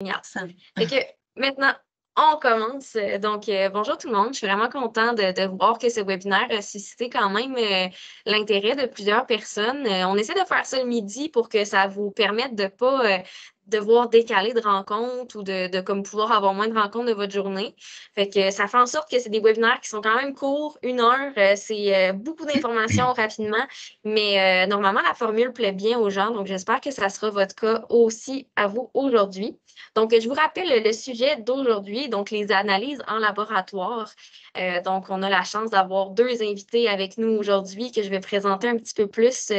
Génial. Fait que maintenant, on commence. Donc, bonjour tout le monde. Je suis vraiment contente de voir que ce webinaire a suscité quand même l'intérêt de plusieurs personnes. On essaie de faire ça le midi pour que ça vous permette de pas devoir décaler de rencontres ou de comme pouvoir avoir moins de rencontres de votre journée. Fait que ça fait en sorte que c'est des webinaires qui sont quand même courts, 1 heure. C'est beaucoup d'informations rapidement, mais normalement, la formule plaît bien aux gens. Donc, j'espère que ça sera votre cas aussi à vous aujourd'hui. Donc, je vous rappelle le sujet d'aujourd'hui, donc les analyses en laboratoire. Donc, on a la chance d'avoir 2 invités avec nous aujourd'hui que je vais présenter un petit peu plus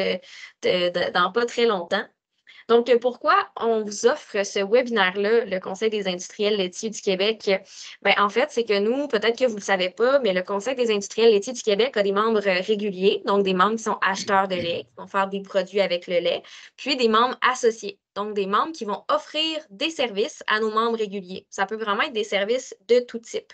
dans pas très longtemps. Donc, pourquoi on vous offre ce webinaire-là, le Conseil des industriels laitiers du Québec? Ben, en fait, c'est que nous, peut-être que vous ne le savez pas, mais le Conseil des industriels laitiers du Québec a des membres réguliers, donc des membres qui sont acheteurs de lait, qui vont faire des produits avec le lait, puis des membres associés, donc des membres qui vont offrir des services à nos membres réguliers. Ça peut vraiment être des services de tout type.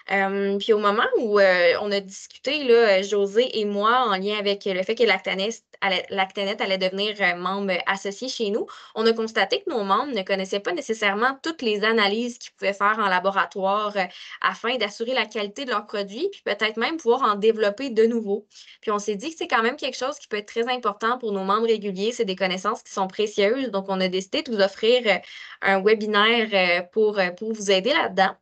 Puis au moment où on a discuté, là, José et moi, en lien avec le fait que Lactanet allait devenir membre associé chez nous, on a constaté que nos membres ne connaissaient pas nécessairement toutes les analyses qu'ils pouvaient faire en laboratoire afin d'assurer la qualité de leurs produits, puis peut-être même pouvoir en développer de nouveaux. Puis on s'est dit que c'est quand même quelque chose qui peut être très important pour nos membres réguliers. C'est des connaissances qui sont précieuses. Donc, on a décidé de vous offrir un webinaire pour vous aider là-dedans.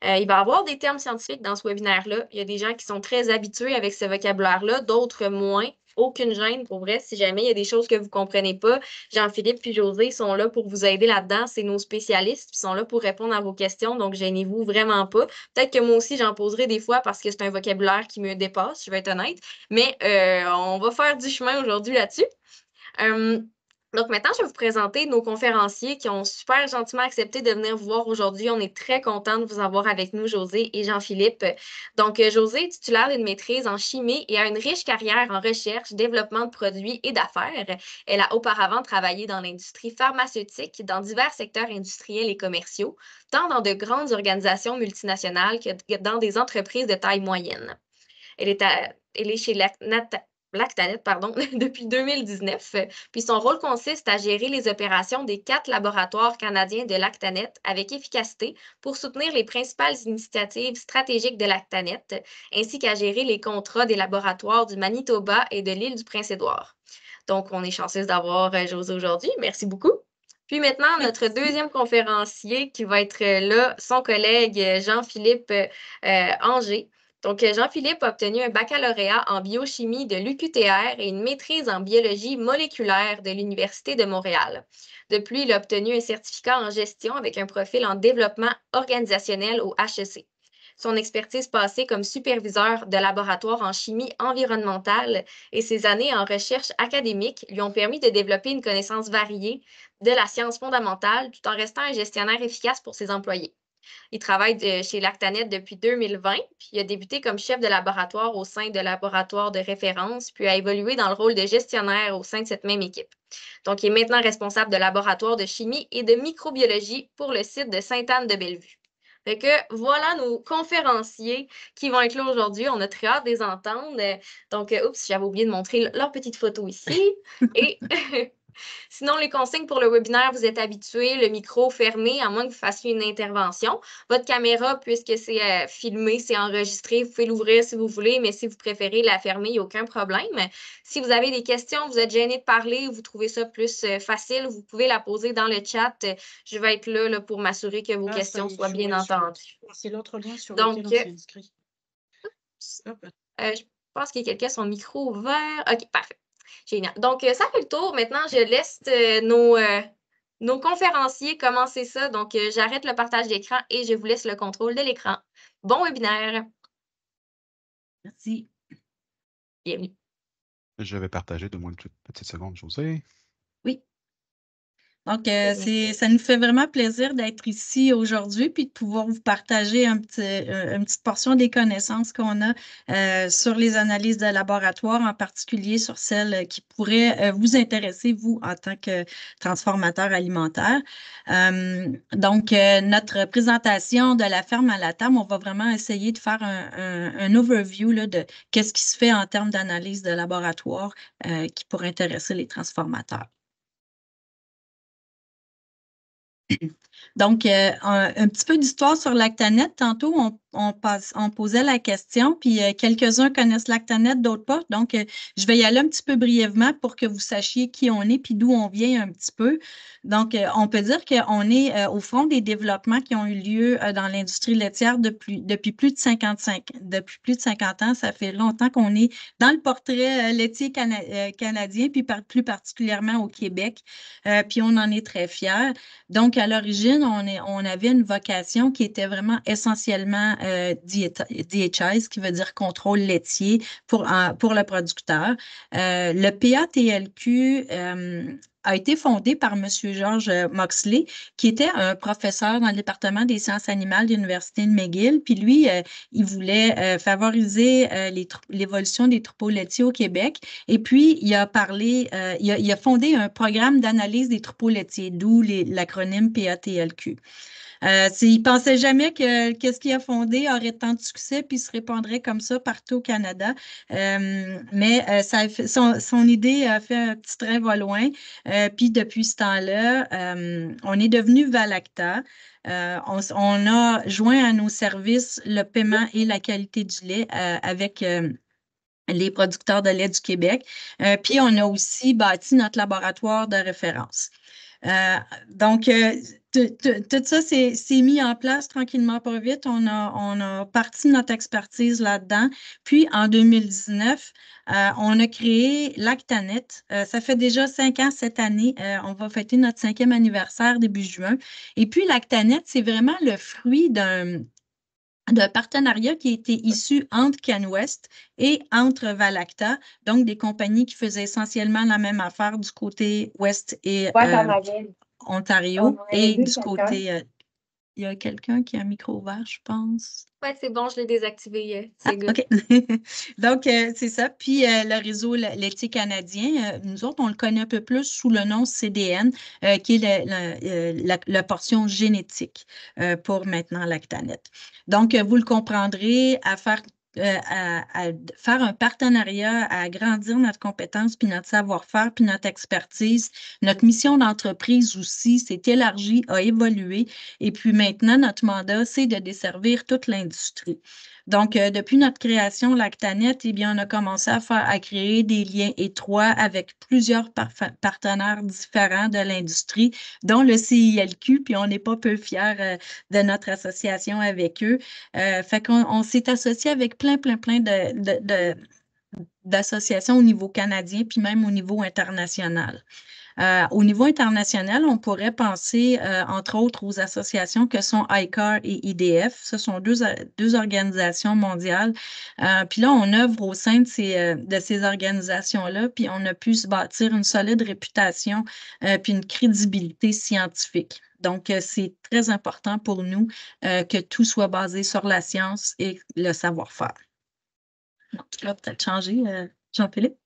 Il va y avoir des termes scientifiques dans ce webinaire-là. Il y a des gens qui sont très habitués avec ce vocabulaire-là, d'autres moins. Aucune gêne, pour vrai, si jamais il y a des choses que vous ne comprenez pas, Jean-Philippe puis José sont là pour vous aider là-dedans. C'est nos spécialistes, puis sont là pour répondre à vos questions, donc gênez-vous vraiment pas. Peut-être que moi aussi, j'en poserai des fois parce que c'est un vocabulaire qui me dépasse, je vais être honnête, mais on va faire du chemin aujourd'hui là-dessus. Donc maintenant, je vais vous présenter nos conférenciers qui ont super gentiment accepté de venir vous voir aujourd'hui. On est très content de vous avoir avec nous, José et Jean-Philippe. Donc, José est titulaire d'une maîtrise en chimie et a une riche carrière en recherche, développement de produits et d'affaires. Elle a auparavant travaillé dans l'industrie pharmaceutique, dans divers secteurs industriels et commerciaux, tant dans de grandes organisations multinationales que dans des entreprises de taille moyenne. Elle est chez Lactanet, pardon, depuis 2019. Puis son rôle consiste à gérer les opérations des 4 laboratoires canadiens de Lactanet avec efficacité pour soutenir les principales initiatives stratégiques de Lactanet, ainsi qu'à gérer les contrats des laboratoires du Manitoba et de l'île du Prince-Édouard. Donc, on est chanceuse d'avoir José aujourd'hui. Merci beaucoup. Puis maintenant, notre deuxième conférencier qui va être là, son collègue Jean-Philippe Anger. Donc, Jean-Philippe a obtenu un baccalauréat en biochimie de l'UQTR et une maîtrise en biologie moléculaire de l'Université de Montréal. Depuis, il a obtenu un certificat en gestion avec un profil en développement organisationnel au HEC. Son expertise passée comme superviseur de laboratoire en chimie environnementale et ses années en recherche académique lui ont permis de développer une connaissance variée de la science fondamentale tout en restant un gestionnaire efficace pour ses employés. Il travaille chez Lactanet depuis 2020, puis il a débuté comme chef de laboratoire au sein de laboratoire de référence, puis a évolué dans le rôle de gestionnaire au sein de cette même équipe. Donc, il est maintenant responsable de laboratoire de chimie et de microbiologie pour le site de Sainte-Anne-de-Bellevue. Fait que voilà nos conférenciers qui vont être là aujourd'hui. On a très hâte de les entendre. Donc, oups, j'avais oublié de montrer leur petite photo ici. Et sinon, les consignes pour le webinaire, vous êtes habitués, le micro fermé, à moins que vous fassiez une intervention. Votre caméra, puisque c'est filmé, c'est enregistré, vous pouvez l'ouvrir si vous voulez, mais si vous préférez la fermer, il n'y a aucun problème. Si vous avez des questions, vous êtes gêné de parler, vous trouvez ça plus facile, vous pouvez la poser dans le chat. Je vais être là pour m'assurer que vos questions soient bien entendues. C'est l'autre lien sur Donc, lequel on s'est inscrit. je pense qu'il y a quelqu'un son micro ouvert. OK, parfait. Génial. Donc, ça fait le tour. Maintenant, je laisse nos conférenciers commencer ça. Donc, j'arrête le partage d'écran et je vous laisse le contrôle de l'écran. Bon webinaire. Merci. Bienvenue. Je vais partager de moins une petite seconde, José. Oui. Donc, ça nous fait vraiment plaisir d'être ici aujourd'hui puis de pouvoir vous partager une petite portion des connaissances qu'on a sur les analyses de laboratoire, en particulier sur celles qui pourraient vous intéresser, vous, en tant que transformateur alimentaire. Donc, notre présentation de la ferme à la table, on va vraiment essayer de faire un overview là, de qu'est-ce qui se fait en termes d'analyse de laboratoire qui pourrait intéresser les transformateurs. Donc, un petit peu d'histoire sur Lactanet. Tantôt, on posait la question, puis quelques-uns connaissent Lactanet, d'autres pas. Donc, je vais y aller un petit peu brièvement pour que vous sachiez qui on est puis d'où on vient un petit peu. Donc, on peut dire qu'on est au front des développements qui ont eu lieu dans l'industrie laitière depuis plus de 50 ans. Ça fait longtemps qu'on est dans le portrait laitier canadien, puis plus particulièrement au Québec. Puis on en est très fiers. Donc, à l'origine, on avait une vocation qui était vraiment essentiellement DHI, ce qui veut dire contrôle laitier pour le producteur. Le PATLQ a été fondé par M. George Moxley, qui était un professeur dans le département des sciences animales de l'Université de McGill. Puis lui, il voulait favoriser l'évolution des troupeaux laitiers au Québec. Et puis, il a fondé un programme d'analyse des troupeaux laitiers, d'où l'acronyme PATLQ. Il ne pensait jamais que ce qu'il a fondé aurait tant de succès puis se répandrait comme ça partout au Canada. Mais son idée a fait un petit train va loin. Puis depuis ce temps-là, on est devenu Valacta. On a joint à nos services le paiement et la qualité du lait avec les producteurs de lait du Québec. Puis on a aussi bâti notre laboratoire de référence. Donc, tout ça s'est mis en place tranquillement, pas vite. On a parti notre expertise là-dedans. Puis, en 2019, on a créé Lactanet. Ça fait déjà 5 ans cette année. On va fêter notre 5e anniversaire début juin. Et puis, Lactanet, c'est vraiment le fruit d'un partenariat qui a été issu entre CanWest et entre Valacta, donc des compagnies qui faisaient essentiellement la même affaire du côté ouest et Ontario et du côté... il y a quelqu'un qui a un micro ouvert, je pense. Oui, c'est bon, je l'ai désactivé. C'est good. OK. Donc, c'est ça. Puis, le réseau laitier canadien, nous autres, on le connaît un peu plus sous le nom CDN, qui est la portion génétique pour maintenant Lactanet. Donc, vous le comprendrez, à faire un partenariat, à agrandir notre compétence, puis notre savoir-faire, puis notre expertise. Notre mission d'entreprise aussi s'est élargie, a évolué. Et puis maintenant, notre mandat, c'est de desservir toute l'industrie. Donc, depuis notre création Lactanet, eh bien, on a commencé à créer des liens étroits avec plusieurs partenaires différents de l'industrie, dont le CILQ, puis on n'est pas peu fiers de notre association avec eux. Fait qu'on s'est associé avec plein d'associations au niveau canadien, puis même au niveau international. Au niveau international, on pourrait penser, entre autres, aux associations que sont ICAR et IDF. Ce sont deux organisations mondiales. Puis là, on œuvre au sein de ces organisations-là, puis on a pu se bâtir une solide réputation, puis une crédibilité scientifique. Donc, c'est très important pour nous que tout soit basé sur la science et le savoir-faire. Donc, tu vas peut-être changer, Jean-Philippe.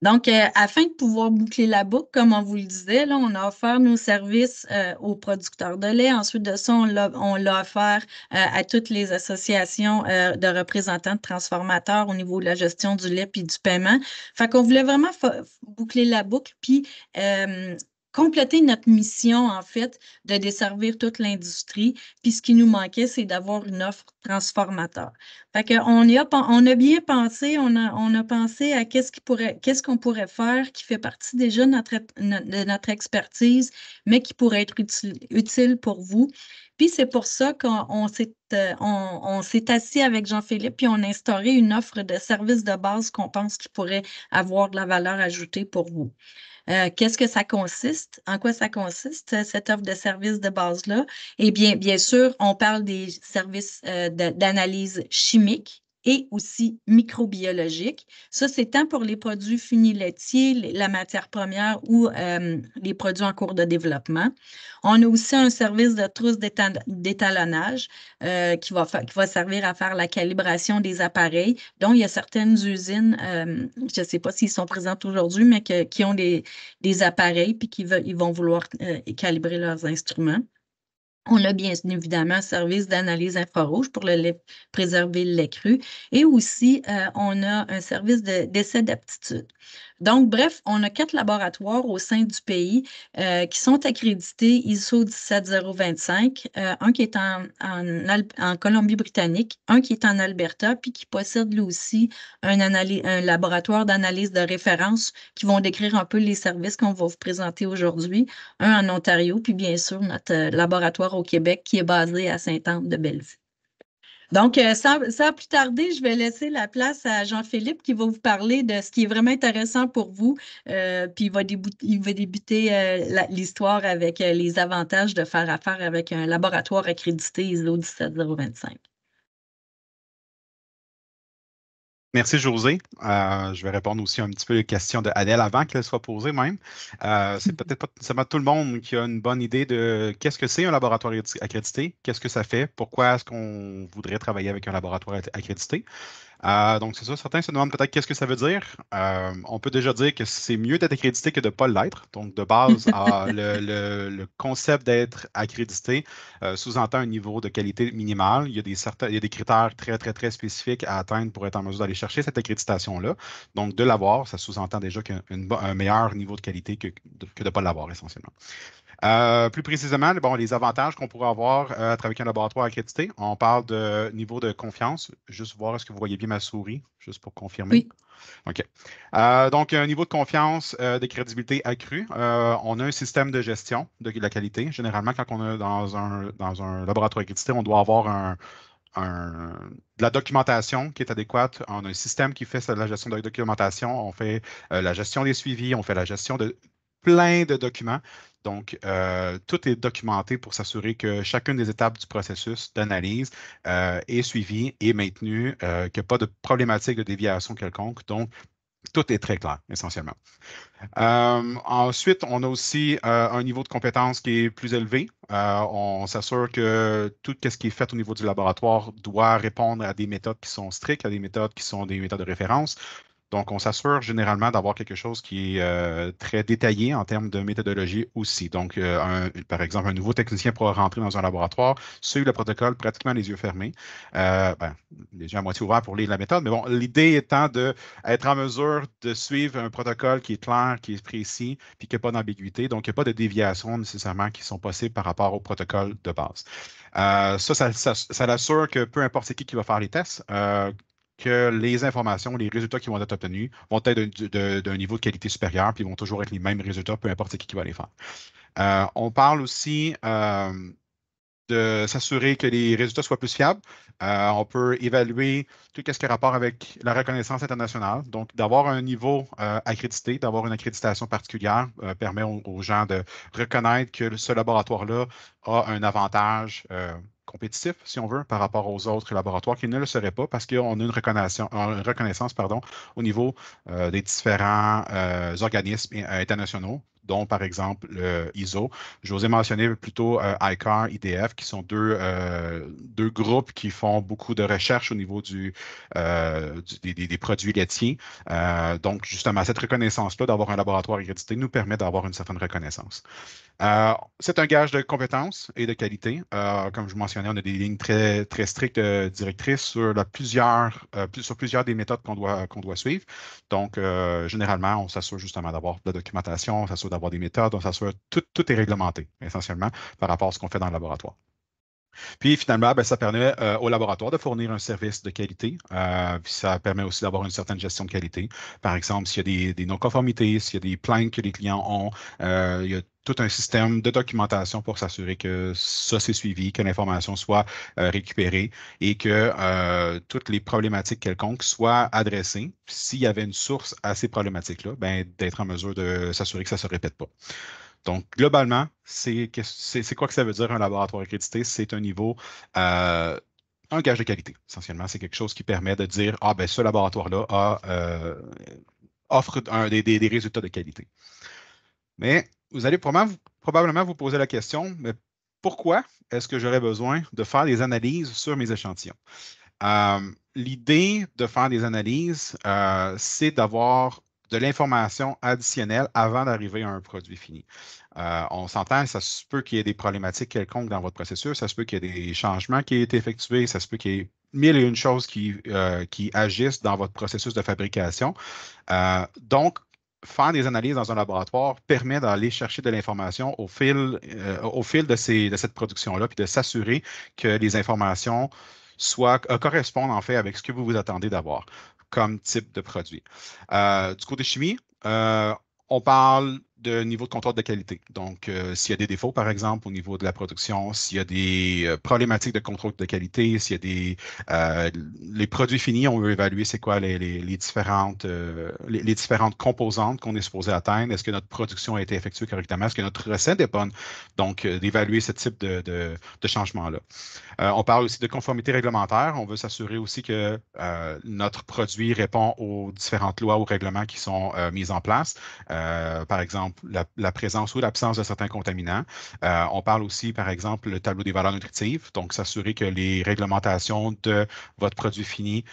Donc, afin de pouvoir boucler la boucle, comme on vous le disait, là, on a offert nos services aux producteurs de lait. Ensuite de ça, on l'a offert à toutes les associations de représentants de transformateurs au niveau de la gestion du lait puis du paiement. Fait qu'on voulait vraiment boucler la boucle puis compléter notre mission, en fait, de desservir toute l'industrie. Puis ce qui nous manquait, c'est d'avoir une offre transformateur. Fait qu'on a bien pensé, on a pensé à qu'est-ce qu'on pourrait faire qui fait partie déjà de notre expertise, mais qui pourrait être utile pour vous. Puis c'est pour ça qu'on s'est assis avec Jean-Philippe puis on a instauré une offre de services de base qu'on pense qui pourrait avoir de la valeur ajoutée pour vous. Qu'est-ce que ça consiste? En quoi ça consiste, cette offre de services de base-là? Eh bien sûr, on parle des services d'analyse chimique et aussi microbiologique. Ça, c'est tant pour les produits finis laitiers, la matière première ou les produits en cours de développement. On a aussi un service de trousse d'étalonnage qui va servir à faire la calibration des appareils, dont il y a certaines usines, je ne sais pas s'ils sont présents aujourd'hui, mais qui ont des appareils puis ils vont vouloir calibrer leurs instruments. On a bien évidemment un service d'analyse infrarouge pour préserver le lait cru et aussi on a un service d'essai d'aptitude. Donc, bref, on a 4 laboratoires au sein du pays qui sont accrédités ISO 17025, un qui est en Colombie-Britannique, un qui est en Alberta, puis qui possède lui aussi un laboratoire d'analyse de référence qui vont décrire un peu les services qu'on va vous présenter aujourd'hui, un en Ontario, puis bien sûr notre laboratoire au Québec qui est basé à Sainte-Anne-de-Bellevue. Donc, sans plus tarder, je vais laisser la place à Jean-Philippe qui va vous parler de ce qui est vraiment intéressant pour vous. Puis il va débuter l'histoire avec les avantages de faire affaire avec un laboratoire accrédité ISO 17025. Merci, José. Je vais répondre aussi un petit peu aux questions de Adèle avant qu'elle soit posée même. C'est peut-être pas nécessairement tout le monde qui a une bonne idée de qu'est-ce que c'est un laboratoire accrédité, qu'est-ce que ça fait, pourquoi est-ce qu'on voudrait travailler avec un laboratoire accrédité. Donc, c'est ça, certains se demandent peut-être qu'est-ce que ça veut dire. On peut déjà dire que c'est mieux d'être accrédité que de ne pas l'être. Donc, de base, le concept d'être accrédité sous-entend un niveau de qualité minimal. Il y a des critères très, très, très spécifiques à atteindre pour être en mesure d'aller chercher cette accréditation-là. Donc, de l'avoir, ça sous-entend déjà un meilleur niveau de qualité que de ne pas l'avoir essentiellement. Plus précisément, bon, les avantages qu'on pourrait avoir à travailler avec un laboratoire accrédité, on parle de niveau de confiance. Juste voir, est-ce que vous voyez bien ma souris, juste pour confirmer? Oui. OK. Donc, un niveau de confiance, de crédibilité accrue. On a un système de gestion de la qualité. Généralement, quand on est dans un laboratoire accrédité, on doit avoir de la documentation qui est adéquate. On a un système qui fait la gestion de la documentation. On fait la gestion des suivis. On fait la gestion de plein de documents. Donc, tout est documenté pour s'assurer que chacune des étapes du processus d'analyse est suivie et maintenue, qu'il n'y a pas de problématique de déviation quelconque. Donc, tout est très clair, essentiellement. Ensuite, on a aussi un niveau de compétence qui est plus élevé. On s'assure que tout ce qui est fait au niveau du laboratoire doit répondre à des méthodes qui sont strictes, à des méthodes qui sont des méthodes de référence. Donc, on s'assure généralement d'avoir quelque chose qui est très détaillé en termes de méthodologie aussi. Donc, par exemple, un nouveau technicien pourra rentrer dans un laboratoire, suivre le protocole pratiquement les yeux fermés, les yeux à moitié ouverts pour lire la méthode. Mais bon, l'idée étant d'être en mesure de suivre un protocole qui est clair, qui est précis, puis qui n'a pas d'ambiguïté. Donc, il n'y a pas de déviations nécessairement qui sont possibles par rapport au protocole de base. Ça l'assure que peu importe c'est qui va faire les tests, que les informations, les résultats qui vont être obtenus vont être d'un niveau de qualité supérieur, puis vont toujours être les mêmes résultats, peu importe qui va les faire. On parle aussi de s'assurer que les résultats soient plus fiables. On peut évaluer tout ce qui a rapport avec la reconnaissance internationale. Donc, d'avoir un niveau accrédité, d'avoir une accréditation particulière permet aux gens de reconnaître que ce laboratoire-là a un avantage compétitif, si on veut, par rapport aux autres laboratoires qui ne le seraient pas parce qu'on a une reconnaissance au niveau des différents organismes internationaux, dont par exemple le ISO. Je vous ai mentionné plutôt ICAR, IDF, qui sont deux groupes qui font beaucoup de recherche au niveau des produits laitiers. Donc, justement, cette reconnaissance-là d'avoir un laboratoire accrédité nous permet d'avoir une certaine reconnaissance. C'est un gage de compétence et de qualité. Comme je mentionnais, on a des lignes très, très strictes directrices sur plusieurs des méthodes qu'on doit suivre. Donc, généralement, on s'assure justement d'avoir de la documentation, on s'assure d'avoir des méthodes, on s'assure tout est réglementé, essentiellement, par rapport à ce qu'on fait dans le laboratoire. Puis finalement, ça permet au laboratoire de fournir un service de qualité. Puis ça permet aussi d'avoir une certaine gestion de qualité. Par exemple, s'il y a des non-conformités, s'il y a des plaintes que les clients ont, il y a tout un système de documentation pour s'assurer que ça c'est suivi, que l'information soit récupérée et que toutes les problématiques quelconques soient adressées. S'il y avait une source à ces problématiques-là, d'être en mesure de s'assurer que ça ne se répète pas. Donc, globalement, c'est quoi que ça veut dire un laboratoire accrédité? C'est un niveau, un gage de qualité, essentiellement. C'est quelque chose qui permet de dire, ce laboratoire-là offre des résultats de qualité. Mais vous allez probablement vous poser la question, mais pourquoi est-ce que j'aurais besoin de faire des analyses sur mes échantillons? L'idée de faire des analyses, c'est d'avoir de l'information additionnelle avant d'arriver à un produit fini. On s'entend, ça se peut qu'il y ait des problématiques quelconques dans votre processus, ça se peut qu'il y ait des changements qui aient été effectués, ça se peut qu'il y ait mille et une choses qui agissent dans votre processus de fabrication. Donc, faire des analyses dans un laboratoire permet d'aller chercher de l'information au fil de cette production-là, puis de s'assurer que les informations correspondent en fait avec ce que vous vous attendez d'avoir comme type de produit. Du côté chimie, on parle de niveau de contrôle de qualité. Donc, s'il y a des défauts, par exemple, au niveau de la production, s'il y a des problématiques de contrôle de qualité, s'il y a les produits finis, on veut évaluer c'est quoi les différentes composantes qu'on est supposé atteindre. Est-ce que notre production a été effectuée correctement? Est-ce que notre recette est bonne? Donc, d'évaluer ce type de changement-là. On parle aussi de conformité réglementaire. On veut s'assurer aussi que notre produit répond aux différentes lois ou règlements qui sont mis en place. Par exemple, la présence ou l'absence de certains contaminants. On parle aussi, par exemple, le tableau des valeurs nutritives. Donc, s'assurer que les réglementations de votre produit fini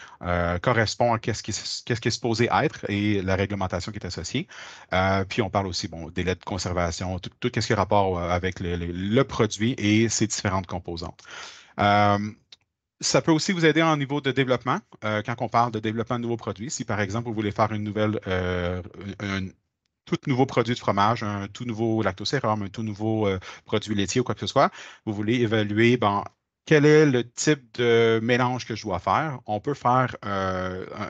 correspondent à ce qui est supposé être et la réglementation qui est associée. Puis, on parle aussi, délai de conservation, tout ce qui a rapport avec le produit et ses différentes composantes. Ça peut aussi vous aider en niveau de développement, quand on parle de développement de nouveaux produits. Si, par exemple, vous voulez faire un tout nouveau produit de fromage, un tout nouveau lactosérum, un tout nouveau produit laitier ou quoi que ce soit, vous voulez évaluer, quel est le type de mélange que je dois faire. On peut faire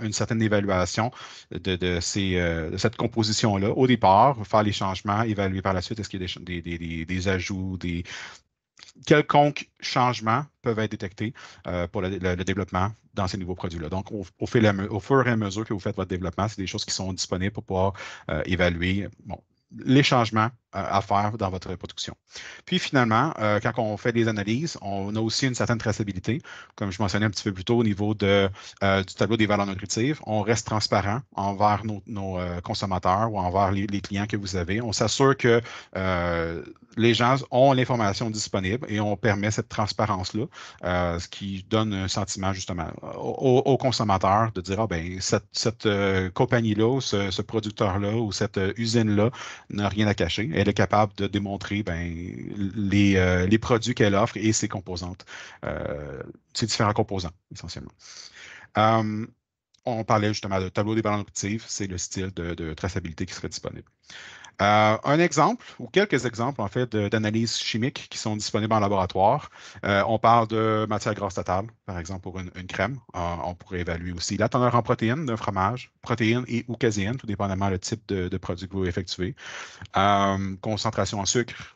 une certaine évaluation de cette composition-là au départ, faire les changements, évaluer par la suite est-ce qu'il y a des ajouts, quelconques changements peuvent être détectés pour le développement dans ces nouveaux produits-là. Donc, au fur et à mesure que vous faites votre développement, c'est des choses qui sont disponibles pour pouvoir évaluer les changements à faire dans votre production. Puis finalement, quand on fait des analyses, on a aussi une certaine traçabilité. Comme je mentionnais un petit peu plus tôt au niveau du tableau des valeurs nutritives, on reste transparent envers nos consommateurs ou envers les clients que vous avez. On s'assure que les gens ont l'information disponible et on permet cette transparence-là, ce qui donne un sentiment justement aux consommateurs de dire cette compagnie-là, ce producteur-là ou cette usine-là n'a rien à cacher. Elle est capable de démontrer les produits qu'elle offre et ses composantes, ses différents composants, essentiellement. On parlait justement de tableau des valeurs nutritives, c'est le style de traçabilité qui serait disponible. Un exemple, ou quelques exemples en fait d'analyses chimiques qui sont disponibles en laboratoire. On parle de matière grasse totale, par exemple pour une crème. On pourrait évaluer aussi la teneur en protéines d'un fromage, protéines et ou caséine, tout dépendamment le type de produit que vous effectuez. Concentration en sucre,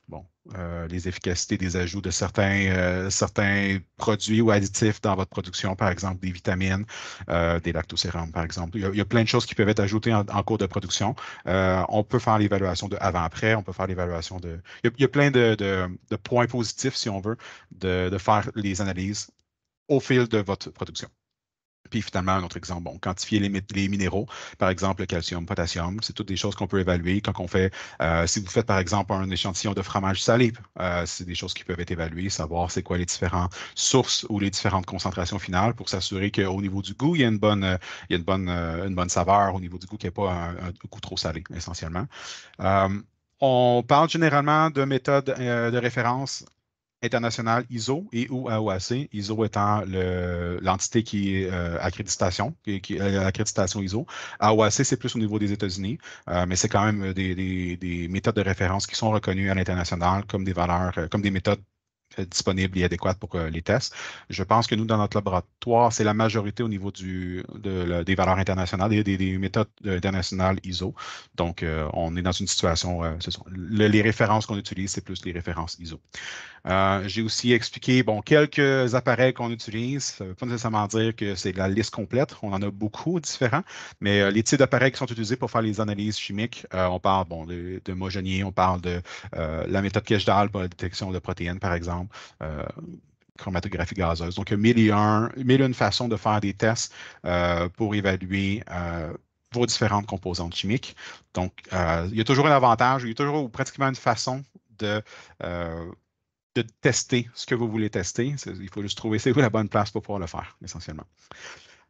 les efficacités des ajouts de certains produits ou additifs dans votre production, par exemple des vitamines, des lactosérums, par exemple. Il y a plein de choses qui peuvent être ajoutées en cours de production. On peut faire l'évaluation de avant-après, on peut faire l'évaluation de... Il y a plein de points positifs, si on veut, de faire les analyses au fil de votre production. Puis finalement, un autre exemple, quantifier les minéraux, par exemple le calcium, potassium, c'est toutes des choses qu'on peut évaluer quand on fait, si vous faites par exemple un échantillon de fromage salé, c'est des choses qui peuvent être évaluées, savoir c'est quoi les différentes sources ou les différentes concentrations finales pour s'assurer qu'au niveau du goût, il y a une bonne saveur, au niveau du goût, qu'il n'y ait pas un goût trop salé, essentiellement. On parle généralement de méthodes de référence international ISO et ou AOAC, ISO étant l'entité qui est accréditation, qui est l'accréditation ISO. AOAC, c'est plus au niveau des États-Unis, mais c'est quand même des méthodes de référence qui sont reconnues à l'international comme des valeurs, comme des méthodes disponibles et adéquates pour les tests. Je pense que nous, dans notre laboratoire, c'est la majorité au niveau des valeurs internationales et des méthodes internationales ISO. Donc, on est dans une situation, les références qu'on utilise, c'est plus les références ISO. J'ai aussi expliqué quelques appareils qu'on utilise. Ça ne veut pas nécessairement dire que c'est la liste complète. On en a beaucoup différents, mais les types d'appareils qui sont utilisés pour faire les analyses chimiques, on parle de homogénier, on parle de la méthode Keshal pour la détection de protéines, par exemple. Chromatographie gazeuse. Donc, il y a mille et une façons de faire des tests pour évaluer vos différentes composantes chimiques. Donc, il y a toujours un avantage, il y a toujours pratiquement une façon de tester ce que vous voulez tester. Il faut juste trouver c'est où la bonne place pour pouvoir le faire, essentiellement.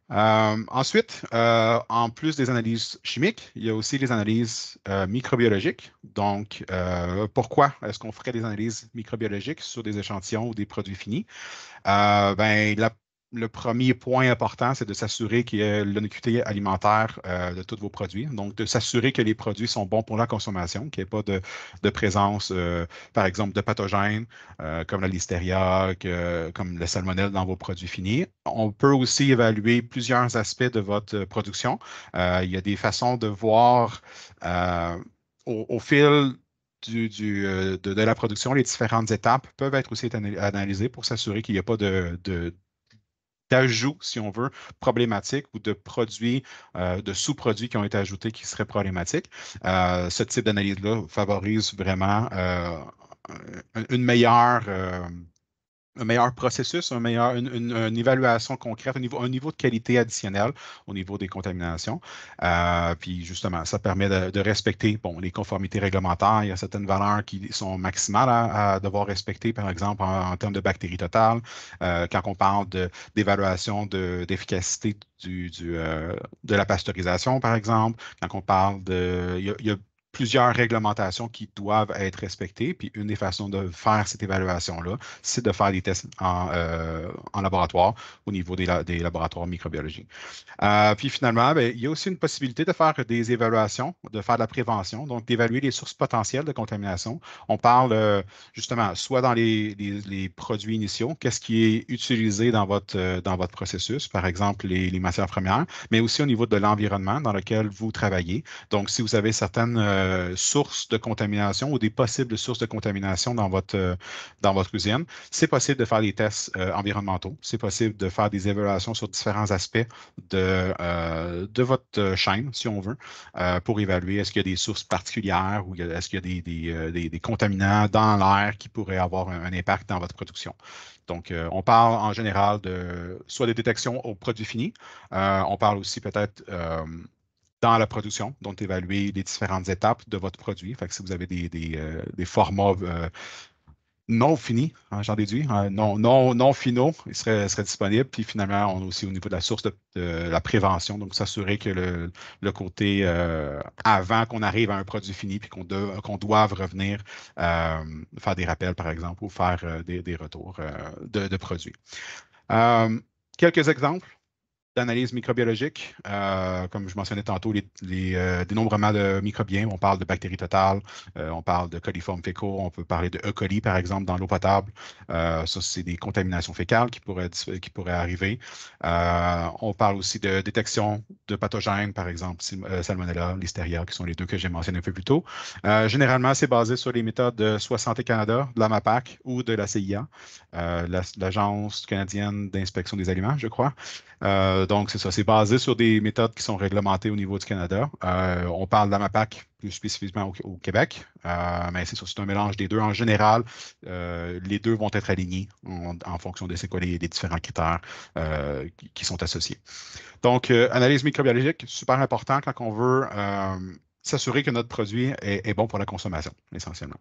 Ensuite, en plus des analyses chimiques, il y a aussi les analyses microbiologiques. Donc, pourquoi est-ce qu'on ferait des analyses microbiologiques sur des échantillons ou des produits finis? le premier point important, c'est de s'assurer qu'il y ait l'onnicuité alimentaire de tous vos produits. Donc, de s'assurer que les produits sont bons pour la consommation, qu'il n'y ait pas de présence, par exemple, de pathogènes comme la listeria, comme le salmonelle dans vos produits finis. On peut aussi évaluer plusieurs aspects de votre production. Il y a des façons de voir au fil de la production, les différentes étapes peuvent être aussi analysées pour s'assurer qu'il n'y a pas d'ajouts, si on veut, problématiques ou de produits, de sous-produits qui ont été ajoutés qui seraient problématiques. Ce type d'analyse-là favorise vraiment une meilleure un meilleur processus, une évaluation concrète, un niveau de qualité additionnel au niveau des contaminations. Puis justement, ça permet de respecter les conformités réglementaires. Il y a certaines valeurs qui sont maximales à devoir respecter, par exemple, en termes de bactéries totales. Quand on parle d'évaluation d'efficacité de la pasteurisation, par exemple, quand on parle il y a plusieurs réglementations qui doivent être respectées. Puis une des façons de faire cette évaluation-là, c'est de faire des tests en laboratoire au niveau des laboratoires microbiologiques. Puis finalement, il y a aussi une possibilité de faire des évaluations, de faire de la prévention, donc d'évaluer les sources potentielles de contamination. On parle justement soit dans les produits initiaux, qu'est-ce qui est utilisé dans votre processus, par exemple les matières premières, mais aussi au niveau de l'environnement dans lequel vous travaillez. Donc, si vous avez certaines sources de contamination ou des possibles sources de contamination dans votre usine, c'est possible de faire des tests environnementaux. C'est possible de faire des évaluations sur différents aspects de votre chaîne, si on veut, pour évaluer est-ce qu'il y a des sources particulières ou est-ce qu'il y a des contaminants dans l'air qui pourraient avoir un impact dans votre production. Donc, on parle en général soit de détection aux produits finis, on parle aussi peut-être dans la production, donc évaluer les différentes étapes de votre produit. Fait que si vous avez des formats non finis, hein, j'en déduis, non finaux, ils seraient disponibles. Puis finalement, on a aussi au niveau de la source de la prévention, donc s'assurer que le côté avant qu'on arrive à un produit fini, puis qu'on doive revenir faire des rappels, par exemple, ou faire des retours de produits. Quelques exemples d'analyse microbiologique. Comme je mentionnais tantôt, les dénombrements de microbiens, on parle de bactéries totales, on parle de coliformes fécaux, on peut parler de E. coli, par exemple, dans l'eau potable. Ça, c'est des contaminations fécales qui pourraient arriver. On parle aussi de détection de pathogènes, par exemple, Salmonella, Listeria, qui sont les deux que j'ai mentionnés un peu plus tôt. Généralement, c'est basé sur les méthodes de soit Santé Canada, de la MAPAC ou de la CIA, l'Agence canadienne d'inspection des aliments, je crois. Donc, c'est ça, c'est basé sur des méthodes qui sont réglementées au niveau du Canada. On parle de la MAPAC plus spécifiquement au Québec, mais c'est ça, c'est un mélange des deux. En général, les deux vont être alignés en fonction de c'est quoi les différents critères qui sont associés. Donc, analyse microbiologique, super important quand on veut s'assurer que notre produit est bon pour la consommation, essentiellement.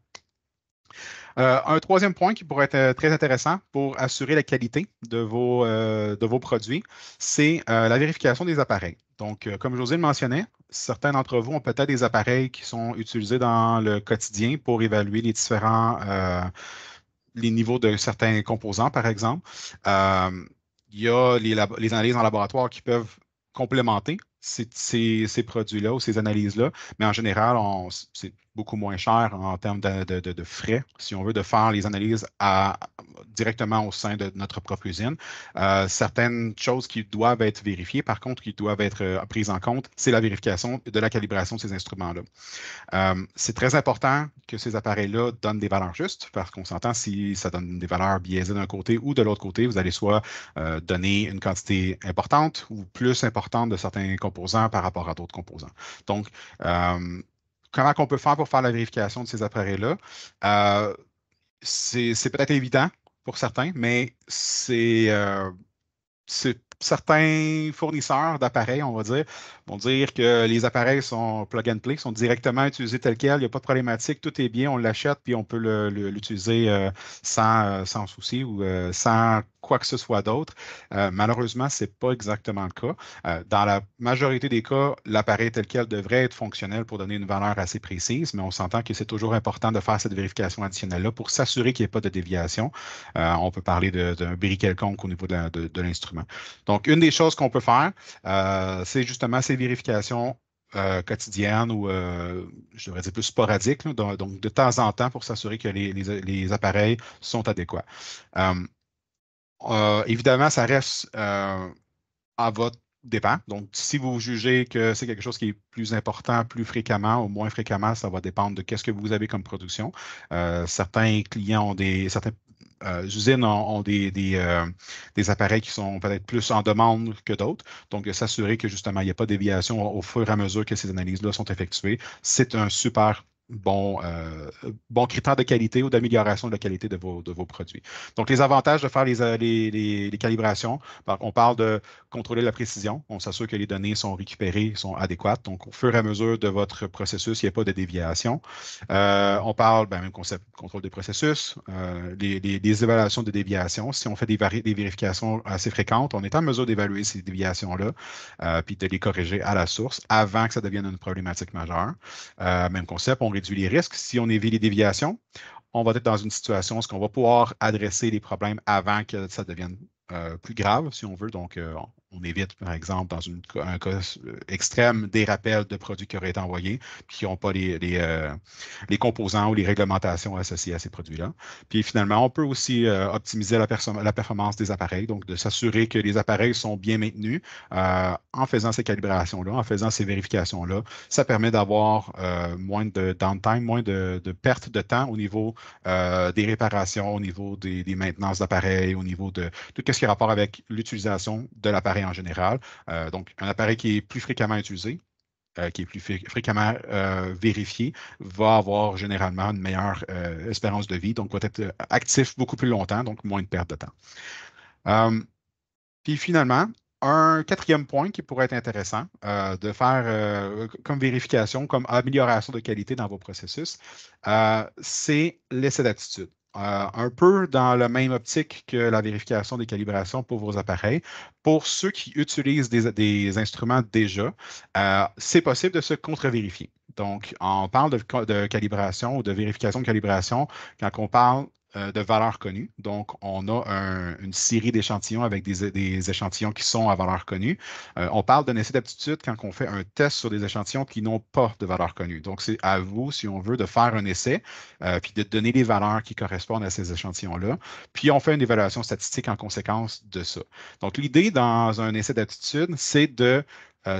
Un troisième point qui pourrait être très intéressant pour assurer la qualité de vos produits, c'est la vérification des appareils. Donc, comme José le mentionnait, certains d'entre vous ont peut-être des appareils qui sont utilisés dans le quotidien pour évaluer les différents les niveaux de certains composants, par exemple. Il y a les analyses en laboratoire qui peuvent complémenter ces produits-là ou ces analyses-là, mais en général, c'est beaucoup moins cher en termes de frais, si on veut, de faire les analyses directement au sein de notre propre usine. Certaines choses qui doivent être vérifiées, par contre, qui doivent être prises en compte, c'est la vérification de la calibration de ces instruments-là. C'est très important que ces appareils-là donnent des valeurs justes, parce qu'on s'entend si ça donne des valeurs biaisées d'un côté ou de l'autre côté, vous allez soit donner une quantité importante ou plus importante de certains composants par rapport à d'autres composants. Donc, comment on peut faire pour faire la vérification de ces appareils-là? C'est peut-être évident pour certains, mais c'est certains fournisseurs d'appareils, on va dire, vont dire que les appareils sont plug and play, sont directement utilisés tel quel, il n'y a pas de problématique, tout est bien, on l'achète, puis on peut l'utiliser sans souci ou sans quoi que ce soit d'autre. Malheureusement, ce n'est pas exactement le cas. Dans la majorité des cas, l'appareil tel quel devrait être fonctionnel pour donner une valeur assez précise, mais on s'entend que c'est toujours important de faire cette vérification additionnelle-là pour s'assurer qu'il n'y ait pas de déviation. On peut parler d'un bris quelconque au niveau de l'instrument. Donc, une des choses qu'on peut faire, c'est justement ces vérifications quotidiennes ou, je devrais dire, plus sporadiques, là, donc de temps en temps pour s'assurer que les appareils sont adéquats. Évidemment, ça reste à votre dépend. Donc, si vous jugez que c'est quelque chose qui est plus important, plus fréquemment ou moins fréquemment, ça va dépendre de qu'est-ce que vous avez comme production. Certains clients ont certaines usines ont des appareils qui sont peut-être plus en demande que d'autres. Donc, de s'assurer que justement, il n'y a pas de déviation au fur et à mesure que ces analyses-là sont effectuées, c'est un super bon critère de qualité ou d'amélioration de la qualité de vos produits. Donc, les avantages de faire les calibrations, on parle de contrôler la précision. On s'assure que les données sont récupérées, sont adéquates. Donc, au fur et à mesure de votre processus, il n'y a pas de déviation. On parle, même concept, contrôle des processus, les évaluations de déviation. Si on fait des vérifications assez fréquentes, on est en mesure d'évaluer ces déviations-là, puis de les corriger à la source avant que ça devienne une problématique majeure. Même concept, on réduit les risques. Si on évite les déviations, on va être dans une situation où on va pouvoir adresser les problèmes avant que ça devienne plus grave, si on veut. Donc, on évite, par exemple, dans un cas extrême, des rappels de produits qui auraient été envoyés puis qui n'ont pas les composants ou les réglementations associées à ces produits-là. Puis finalement, on peut aussi optimiser la performance des appareils, donc de s'assurer que les appareils sont bien maintenus en faisant ces calibrations-là, en faisant ces vérifications-là. Ça permet d'avoir moins de downtime, moins de perte de temps au niveau des réparations, au niveau des maintenances d'appareils, au niveau de tout ce qui a rapport avec l'utilisation de l'appareil en général. Donc, un appareil qui est plus fréquemment utilisé, qui est plus fréquemment vérifié, va avoir généralement une meilleure espérance de vie, donc va être actif beaucoup plus longtemps, donc moins de perte de temps. Puis finalement, un quatrième point qui pourrait être intéressant de faire comme vérification, comme amélioration de qualité dans vos processus, c'est l'essai d'attitude. Un peu dans la même optique que la vérification des calibrations pour vos appareils. Pour ceux qui utilisent des instruments déjà, c'est possible de se contre-vérifier. Donc, on parle de calibration ou de vérification de calibration quand on parle de valeur connue. Donc, on a une série d'échantillons avec des échantillons qui sont à valeur connue. On parle d'un essai d'aptitude quand on fait un test sur des échantillons qui n'ont pas de valeur connue. Donc, c'est à vous, si on veut, de faire un essai, puis de donner les valeurs qui correspondent à ces échantillons-là. Puis, on fait une évaluation statistique en conséquence de ça. Donc, l'idée dans un essai d'aptitude, c'est de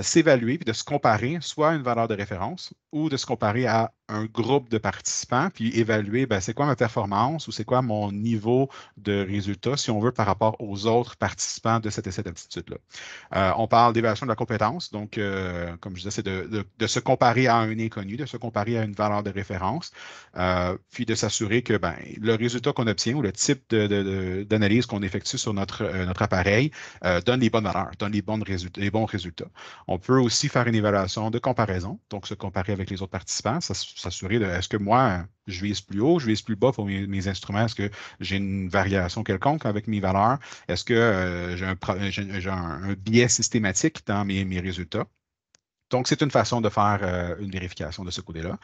s'évaluer puis de se comparer soit à une valeur de référence ou de se comparer à un groupe de participants puis évaluer c'est quoi ma performance ou c'est quoi mon niveau de résultat, si on veut, par rapport aux autres participants de cet essai d'aptitude-là. On parle d'évaluation de la compétence. Donc, comme je disais, c'est de se comparer à un inconnu, de se comparer à une valeur de référence, puis de s'assurer que le résultat qu'on obtient ou le type d'analyse qu'on effectue sur notre appareil donne les bonnes valeurs, donne les bons résultats. On peut aussi faire une évaluation de comparaison, donc se comparer avec les autres participants, s'assurer de est-ce que moi, je vise plus haut, je vise plus bas pour mes instruments, est-ce que j'ai une variation quelconque avec mes valeurs, est-ce que j'ai un biais systématique dans mes résultats. Donc, c'est une façon de faire une vérification de ce côté-là.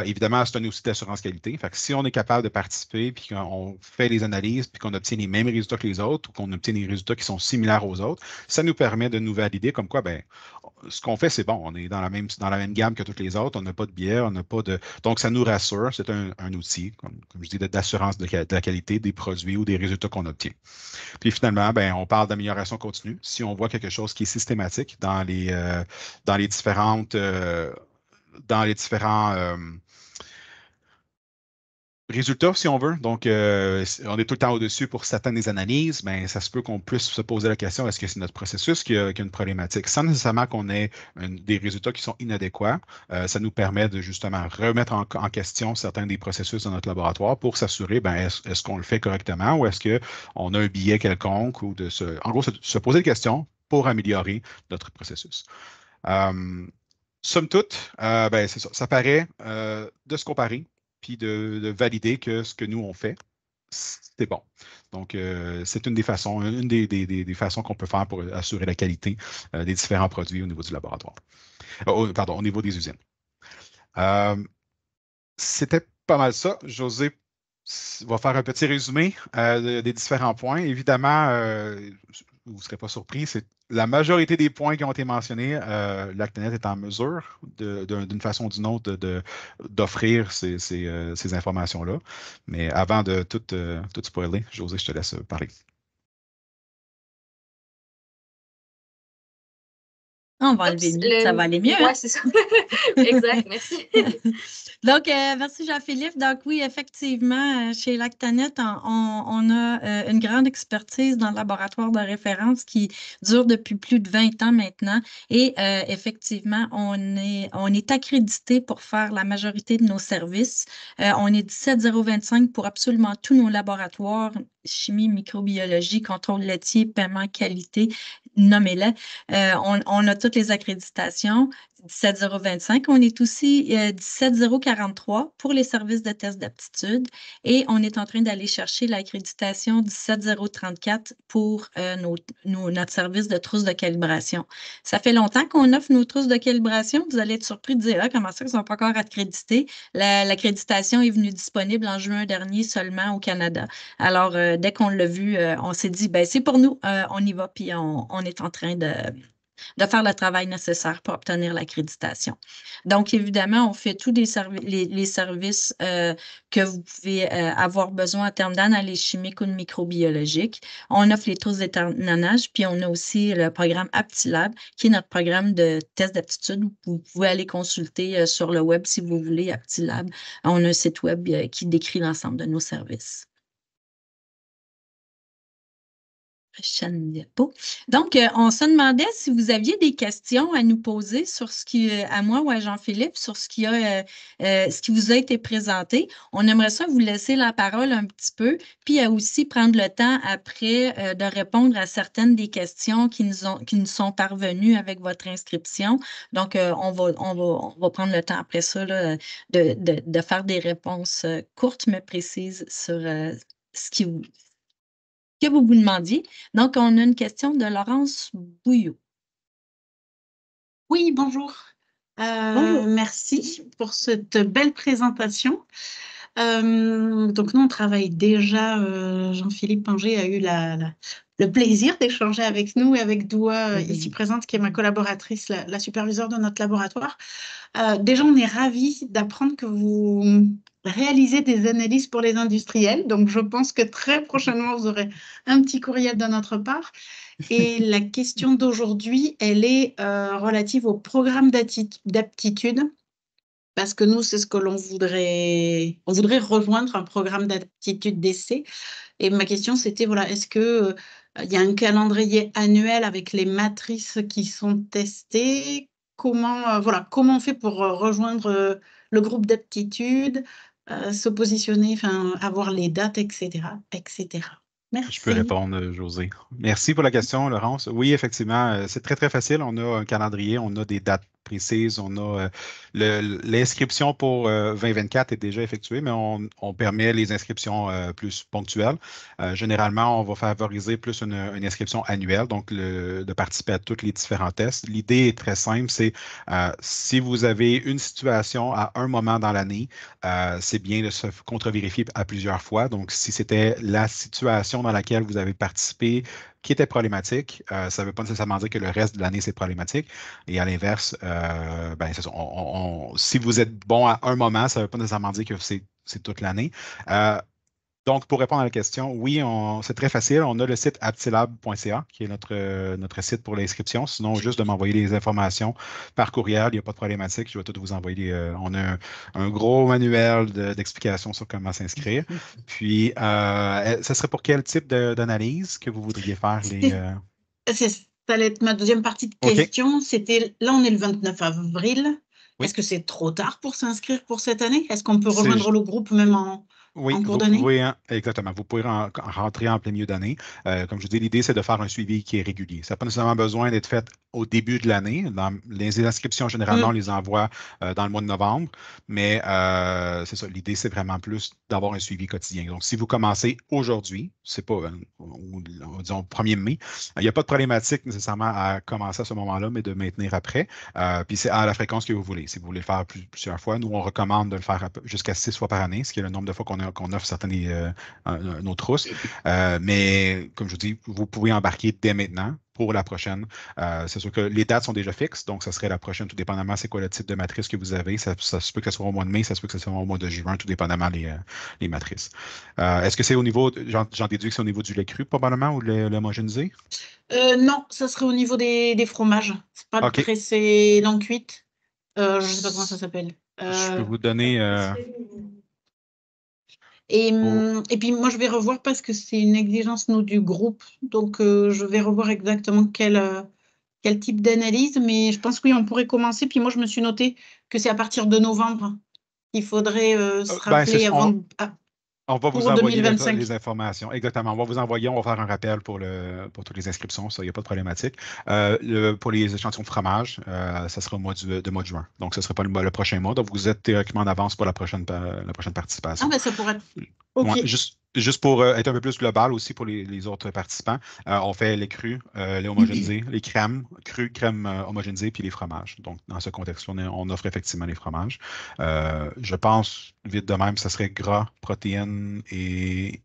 Évidemment, c'est un outil d'assurance qualité. Fait que si on est capable de participer, puis qu'on fait les analyses, puis qu'on obtient les mêmes résultats que les autres, ou qu'on obtient des résultats qui sont similaires aux autres, ça nous permet de nous valider comme quoi, ce qu'on fait, c'est bon. On est dans la même gamme que toutes les autres. On n'a pas de biais, on n'a pas de. Donc, ça nous rassure. C'est un outil, comme je dis, d'assurance de la qualité des produits ou des résultats qu'on obtient. Puis finalement, on parle d'amélioration continue. Si on voit quelque chose qui est systématique dans les différents résultats, si on veut. Donc, on est tout le temps au-dessus pour certaines des analyses, mais ça se peut qu'on puisse se poser la question, est-ce que c'est notre processus qui a une problématique? Sans nécessairement qu'on ait des résultats qui sont inadéquats, ça nous permet de justement remettre en question certains des processus dans notre laboratoire pour s'assurer, ben, est-ce qu'on le fait correctement ou est-ce qu'on a un biais quelconque ou en gros, se poser des questions pour améliorer notre processus. Somme toute, ben, c'est ça. Ça paraît de se comparer puis de valider que ce que nous, on fait, c'est bon. Donc, c'est une des façons, des façons qu'on peut faire pour assurer la qualité des différents produits au niveau du laboratoire. Pardon, au niveau des usines. C'était pas mal ça. José va faire un petit résumé des différents points. Évidemment, vous ne serez pas surpris, c'est la majorité des points qui ont été mentionnés, Lactanet est en mesure, d'une façon ou d'une autre, d'offrir ces informations-là. Mais avant de tout spoiler, José, je te laisse parler. On va enlever le mute, ça va aller mieux. Oui, c'est ça. Exact, merci. Donc, merci Jean-Philippe. Donc, oui, effectivement, chez Lactanet, on a une grande expertise dans le laboratoire de référence qui dure depuis plus de 20 ans maintenant. Et effectivement, on est accrédité pour faire la majorité de nos services. On est 17025 pour absolument tous nos laboratoires, chimie, microbiologie, contrôle laitier, paiement, qualité, nommez-les. On a toutes les accréditations. 17025. On est aussi 17043 pour les services de test d'aptitude et on est en train d'aller chercher l'accréditation 17034 pour notre service de trousse de calibration. Ça fait longtemps qu'on offre nos trousses de calibration. Vous allez être surpris de dire comment ça, ils ne sont pas encore accrédités. L'accréditation est venue disponible en juin dernier seulement au Canada. Alors, dès qu'on l'a vu, on s'est dit, ben, c'est pour nous, on y va, puis on est en train de faire le travail nécessaire pour obtenir l'accréditation. Donc, évidemment, on fait tous les services que vous pouvez avoir besoin en termes d'analyse chimique ou de microbiologique. On offre les trousses d'étalonnage, puis on a aussi le programme AptiLab, qui est notre programme de test d'aptitude. Vous pouvez aller consulter sur le web si vous voulez, AptiLab. On a un site web qui décrit l'ensemble de nos services. Prochaine diapo. Donc, on se demandait si vous aviez des questions à nous poser sur à moi ou à Jean-Philippe, sur ce qui vous a été présenté. On aimerait ça vous laisser la parole un petit peu, puis aussi prendre le temps après de répondre à certaines des questions qui nous sont parvenues avec votre inscription. Donc, on va prendre le temps après ça là, de faire des réponses courtes mais précises sur ce que vous demandiez. Donc, on a une question de Laurence Bouillot. Oui, bonjour. Bonjour. Merci pour cette belle présentation. Donc, nous, on travaille déjà, Jean-Philippe Pinger a eu le plaisir d'échanger avec nous et avec Doua, ici présente, qui est ma collaboratrice, la superviseure de notre laboratoire. Déjà, on est ravis d'apprendre que vous réalisez des analyses pour les industriels. Donc, je pense que très prochainement, vous aurez un petit courriel de notre part. Et la question d'aujourd'hui, elle est relative au programme d'aptitude. Parce que nous, c'est ce que l'on voudrait. On voudrait rejoindre un programme d'aptitude d'essai. Et ma question, c'était, voilà, est-ce que il y a un calendrier annuel avec les matrices qui sont testées? Comment on fait pour rejoindre le groupe d'aptitude, se positionner, enfin, avoir les dates, etc., etc. Merci. Je peux répondre, José. Merci pour la question, Laurence. Oui, effectivement, c'est très, très facile. On a un calendrier, on a des dates précises, on a l'inscription pour 2024 est déjà effectuée, mais on permet les inscriptions plus ponctuelles. Généralement, on va favoriser plus une inscription annuelle, donc de participer à tous les différents tests. L'idée est très simple, c'est si vous avez une situation à un moment dans l'année, c'est bien de se contre-vérifier à plusieurs fois. Donc, si c'était la situation dans laquelle vous avez participé qui était problématique, ça ne veut pas nécessairement dire que le reste de l'année, c'est problématique. Et à l'inverse, ben, c'est ça, si vous êtes bon à un moment, ça ne veut pas nécessairement dire que c'est toute l'année. Donc, pour répondre à la question, oui, c'est très facile. On a le site aptilab.ca qui est notre site pour l'inscription. Sinon, juste de m'envoyer les informations par courriel, il n'y a pas de problématique. Je vais tout vous envoyer. On a un gros manuel d'explications sur comment s'inscrire. Puis, ça serait pour quel type d'analyse que vous voudriez faire Ça allait être ma deuxième partie de OK. question. Là, on est le 29 avril. Oui. Est-ce que c'est trop tard pour s'inscrire pour cette année? Est-ce qu'on peut C'est rejoindre le groupe même Oui, en cours vous d'année? pouvez, exactement. Vous pouvez rentrer en plein milieu d'année. Comme je dis, l'idée, c'est de faire un suivi qui est régulier. Ça n'a pas nécessairement besoin d'être fait au début de l'année. Les inscriptions, généralement, on les envoie dans le mois de novembre, mais c'est ça. L'idée, c'est vraiment plus d'avoir un suivi quotidien. Donc, si vous commencez aujourd'hui, c'est pas, disons, 1er mai, il n'y a pas de problématique nécessairement à commencer à ce moment-là, mais de maintenir après. Puis c'est à la fréquence que vous voulez. Si vous voulez le faire plusieurs fois, nous, on recommande de le faire jusqu'à 6 fois par année, ce qui est le nombre de fois qu'on offre certaines nos trousses. Mais comme je vous dis, vous pouvez embarquer dès maintenant pour la prochaine. C'est sûr que les dates sont déjà fixes, donc ça serait la prochaine, tout dépendamment c'est quoi le type de matrice que vous avez. Ça se peut que ce soit au mois de mai, ça se peut que ce soit au mois de juin, tout dépendamment les matrices. Est-ce que c'est au niveau, j'en déduis que c'est au niveau du lait cru probablement ou de l'homogénéisé? Non, ça serait au niveau des fromages. C'est pas OK. pressé non cuite. Je sais pas comment ça s'appelle. Je peux vous donner. Et puis moi, je vais revoir parce que c'est une exigence, nous, du groupe. Donc, je vais revoir exactement quel type d'analyse. Mais je pense que oui, on pourrait commencer. Puis moi, je me suis noté que c'est à partir de novembre qu'il faudrait se rappeler On va vous pour envoyer 2025. les informations. Exactement. On va vous envoyer, on va faire un rappel pour toutes les inscriptions. Ça, il n'y a pas de problématique. Pour les échantillons de fromage, ça sera au mois de juin. Donc, ce ne sera pas le prochain mois. Donc, vous êtes théoriquement en avance pour la prochaine participation. Ah, ben ça pourrait être. OK. Ouais, juste pour être un peu plus global aussi pour les autres participants, on fait les crus, les homogénéisés, les crèmes, crèmes homogénéisées, puis les fromages. Donc, dans ce contexte-là, on offre effectivement les fromages. Je pense, vite de même, ça serait gras, protéines et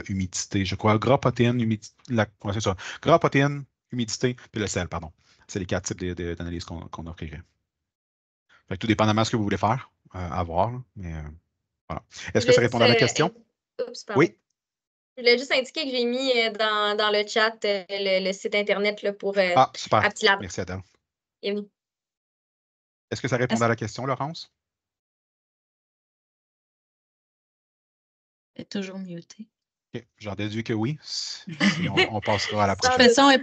humidité. Je crois gras, protéines, humidité. Ouais, c'est ça. Gras, protéines, humidité, puis le sel, pardon. C'est les 4 types d'analyses qu'on offrirait. Fait que tout dépendamment de ce que vous voulez faire, à voir. Mais voilà. Est-ce que ça répond à la question? Oups, pardon. Oui. Je voulais juste indiquer que j'ai mis dans le chat le site Internet là, pour super. Aptilab. Merci, Adèle. Bienvenue. Est-ce que ça répond à la question, Laurence? Elle est toujours mutée. OK. J'en déduis que oui. Sinon, on passera à la De toute prochaine. façon, elle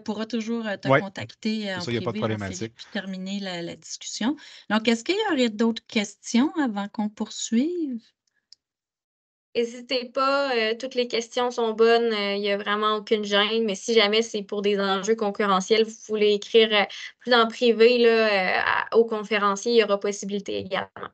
pourra toujours te contacter en ça, il n'y a pas de privé, problématique. puis terminer la discussion. Donc, est-ce qu'il y aurait d'autres questions avant qu'on poursuive? N'hésitez pas, toutes les questions sont bonnes, il n'y a vraiment aucune gêne, mais si jamais c'est pour des enjeux concurrentiels, vous voulez écrire plus en privé là, au conférencier, il y aura possibilité également.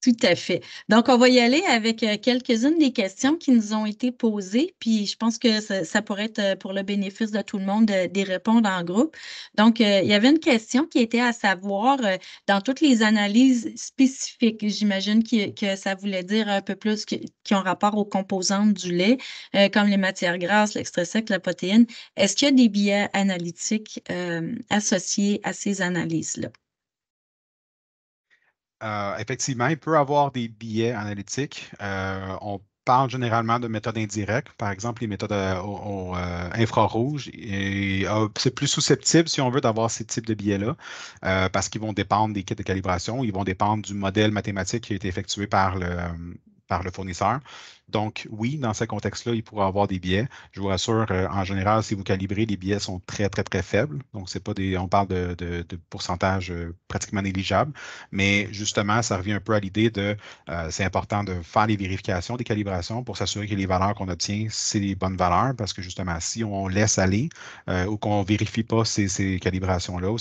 Tout à fait. Donc, on va y aller avec quelques-unes des questions qui nous ont été posées, puis je pense que ça pourrait être pour le bénéfice de tout le monde d'y répondre en groupe. Donc, il y avait une question qui était à savoir, dans toutes les analyses spécifiques, j'imagine que ça voulait dire un peu plus qui ont rapport aux composantes du lait, comme les matières grasses, l'extrait sec, la protéine. Est-ce qu'il y a des biais analytiques associés à ces analyses-là? Effectivement, il peut y avoir des biais analytiques. On parle généralement de méthodes indirectes, par exemple les méthodes au infrarouge. Et c'est plus susceptible, si on veut, d'avoir ces types de biais-là, parce qu'ils vont dépendre des kits de calibration, ils vont dépendre du modèle mathématique qui a été effectué par le fournisseur. Donc, oui, dans ce contexte-là, il pourrait y avoir des biais. Je vous rassure, en général, si vous calibrez, les biais sont très, très, très faibles. Donc, c'est pas on parle de pourcentage pratiquement négligeable. Mais justement, ça revient un peu à l'idée c'est important de faire les vérifications des calibrations pour s'assurer que les valeurs qu'on obtient, c'est les bonnes valeurs. Parce que justement, si on laisse aller ou qu'on ne vérifie pas ces calibrations-là ou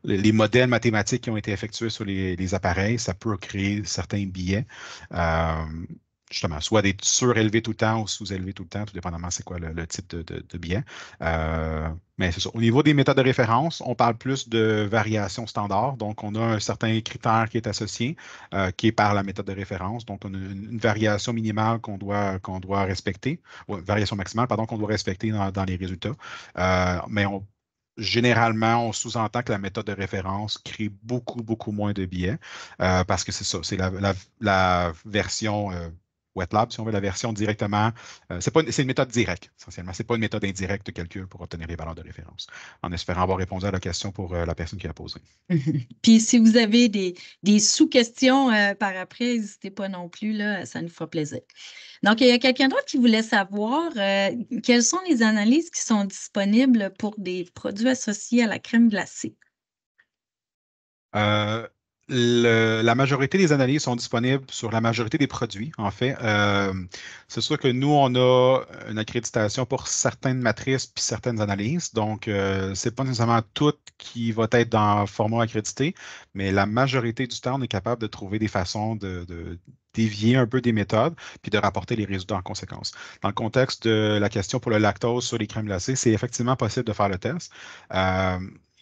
les modèles mathématiques qui ont été effectués sur les appareils, ça peut créer certains biais. Justement, soit d'être surélevés tout le temps ou sous-élevés tout le temps, tout dépendamment c'est quoi le type de biais. Mais c'est ça. Au niveau des méthodes de référence, on parle plus de variation standard. Donc, on a un certain critère qui est associé, qui est par la méthode de référence. Donc, on a une variation minimale qu'on doit respecter, ou une variation maximale, pardon, qu'on doit respecter dans les résultats. Mais généralement, on sous-entend que la méthode de référence crée beaucoup, beaucoup moins de biais parce que c'est ça, c'est la version wet lab, si on veut, la version directement. C'est une méthode directe, essentiellement. Ce n'est pas une méthode indirecte de calcul pour obtenir les valeurs de référence, en espérant avoir répondu à la question pour la personne qui a posé. Puis si vous avez des sous-questions par après, n'hésitez pas non plus, là, ça nous fera plaisir. Donc, il y a quelqu'un d'autre qui voulait savoir quelles sont les analyses qui sont disponibles pour des produits associés à la crème glacée. La majorité des analyses sont disponibles sur la majorité des produits, en fait. C'est sûr que nous, on a une accréditation pour certaines matrices puis certaines analyses. Donc, ce n'est pas nécessairement tout qui va être dans format accrédité, mais la majorité du temps, on est capable de trouver des façons de dévier un peu des méthodes puis de rapporter les résultats en conséquence. Dans le contexte de la question pour le lactose sur les crèmes glacées, c'est effectivement possible de faire le test.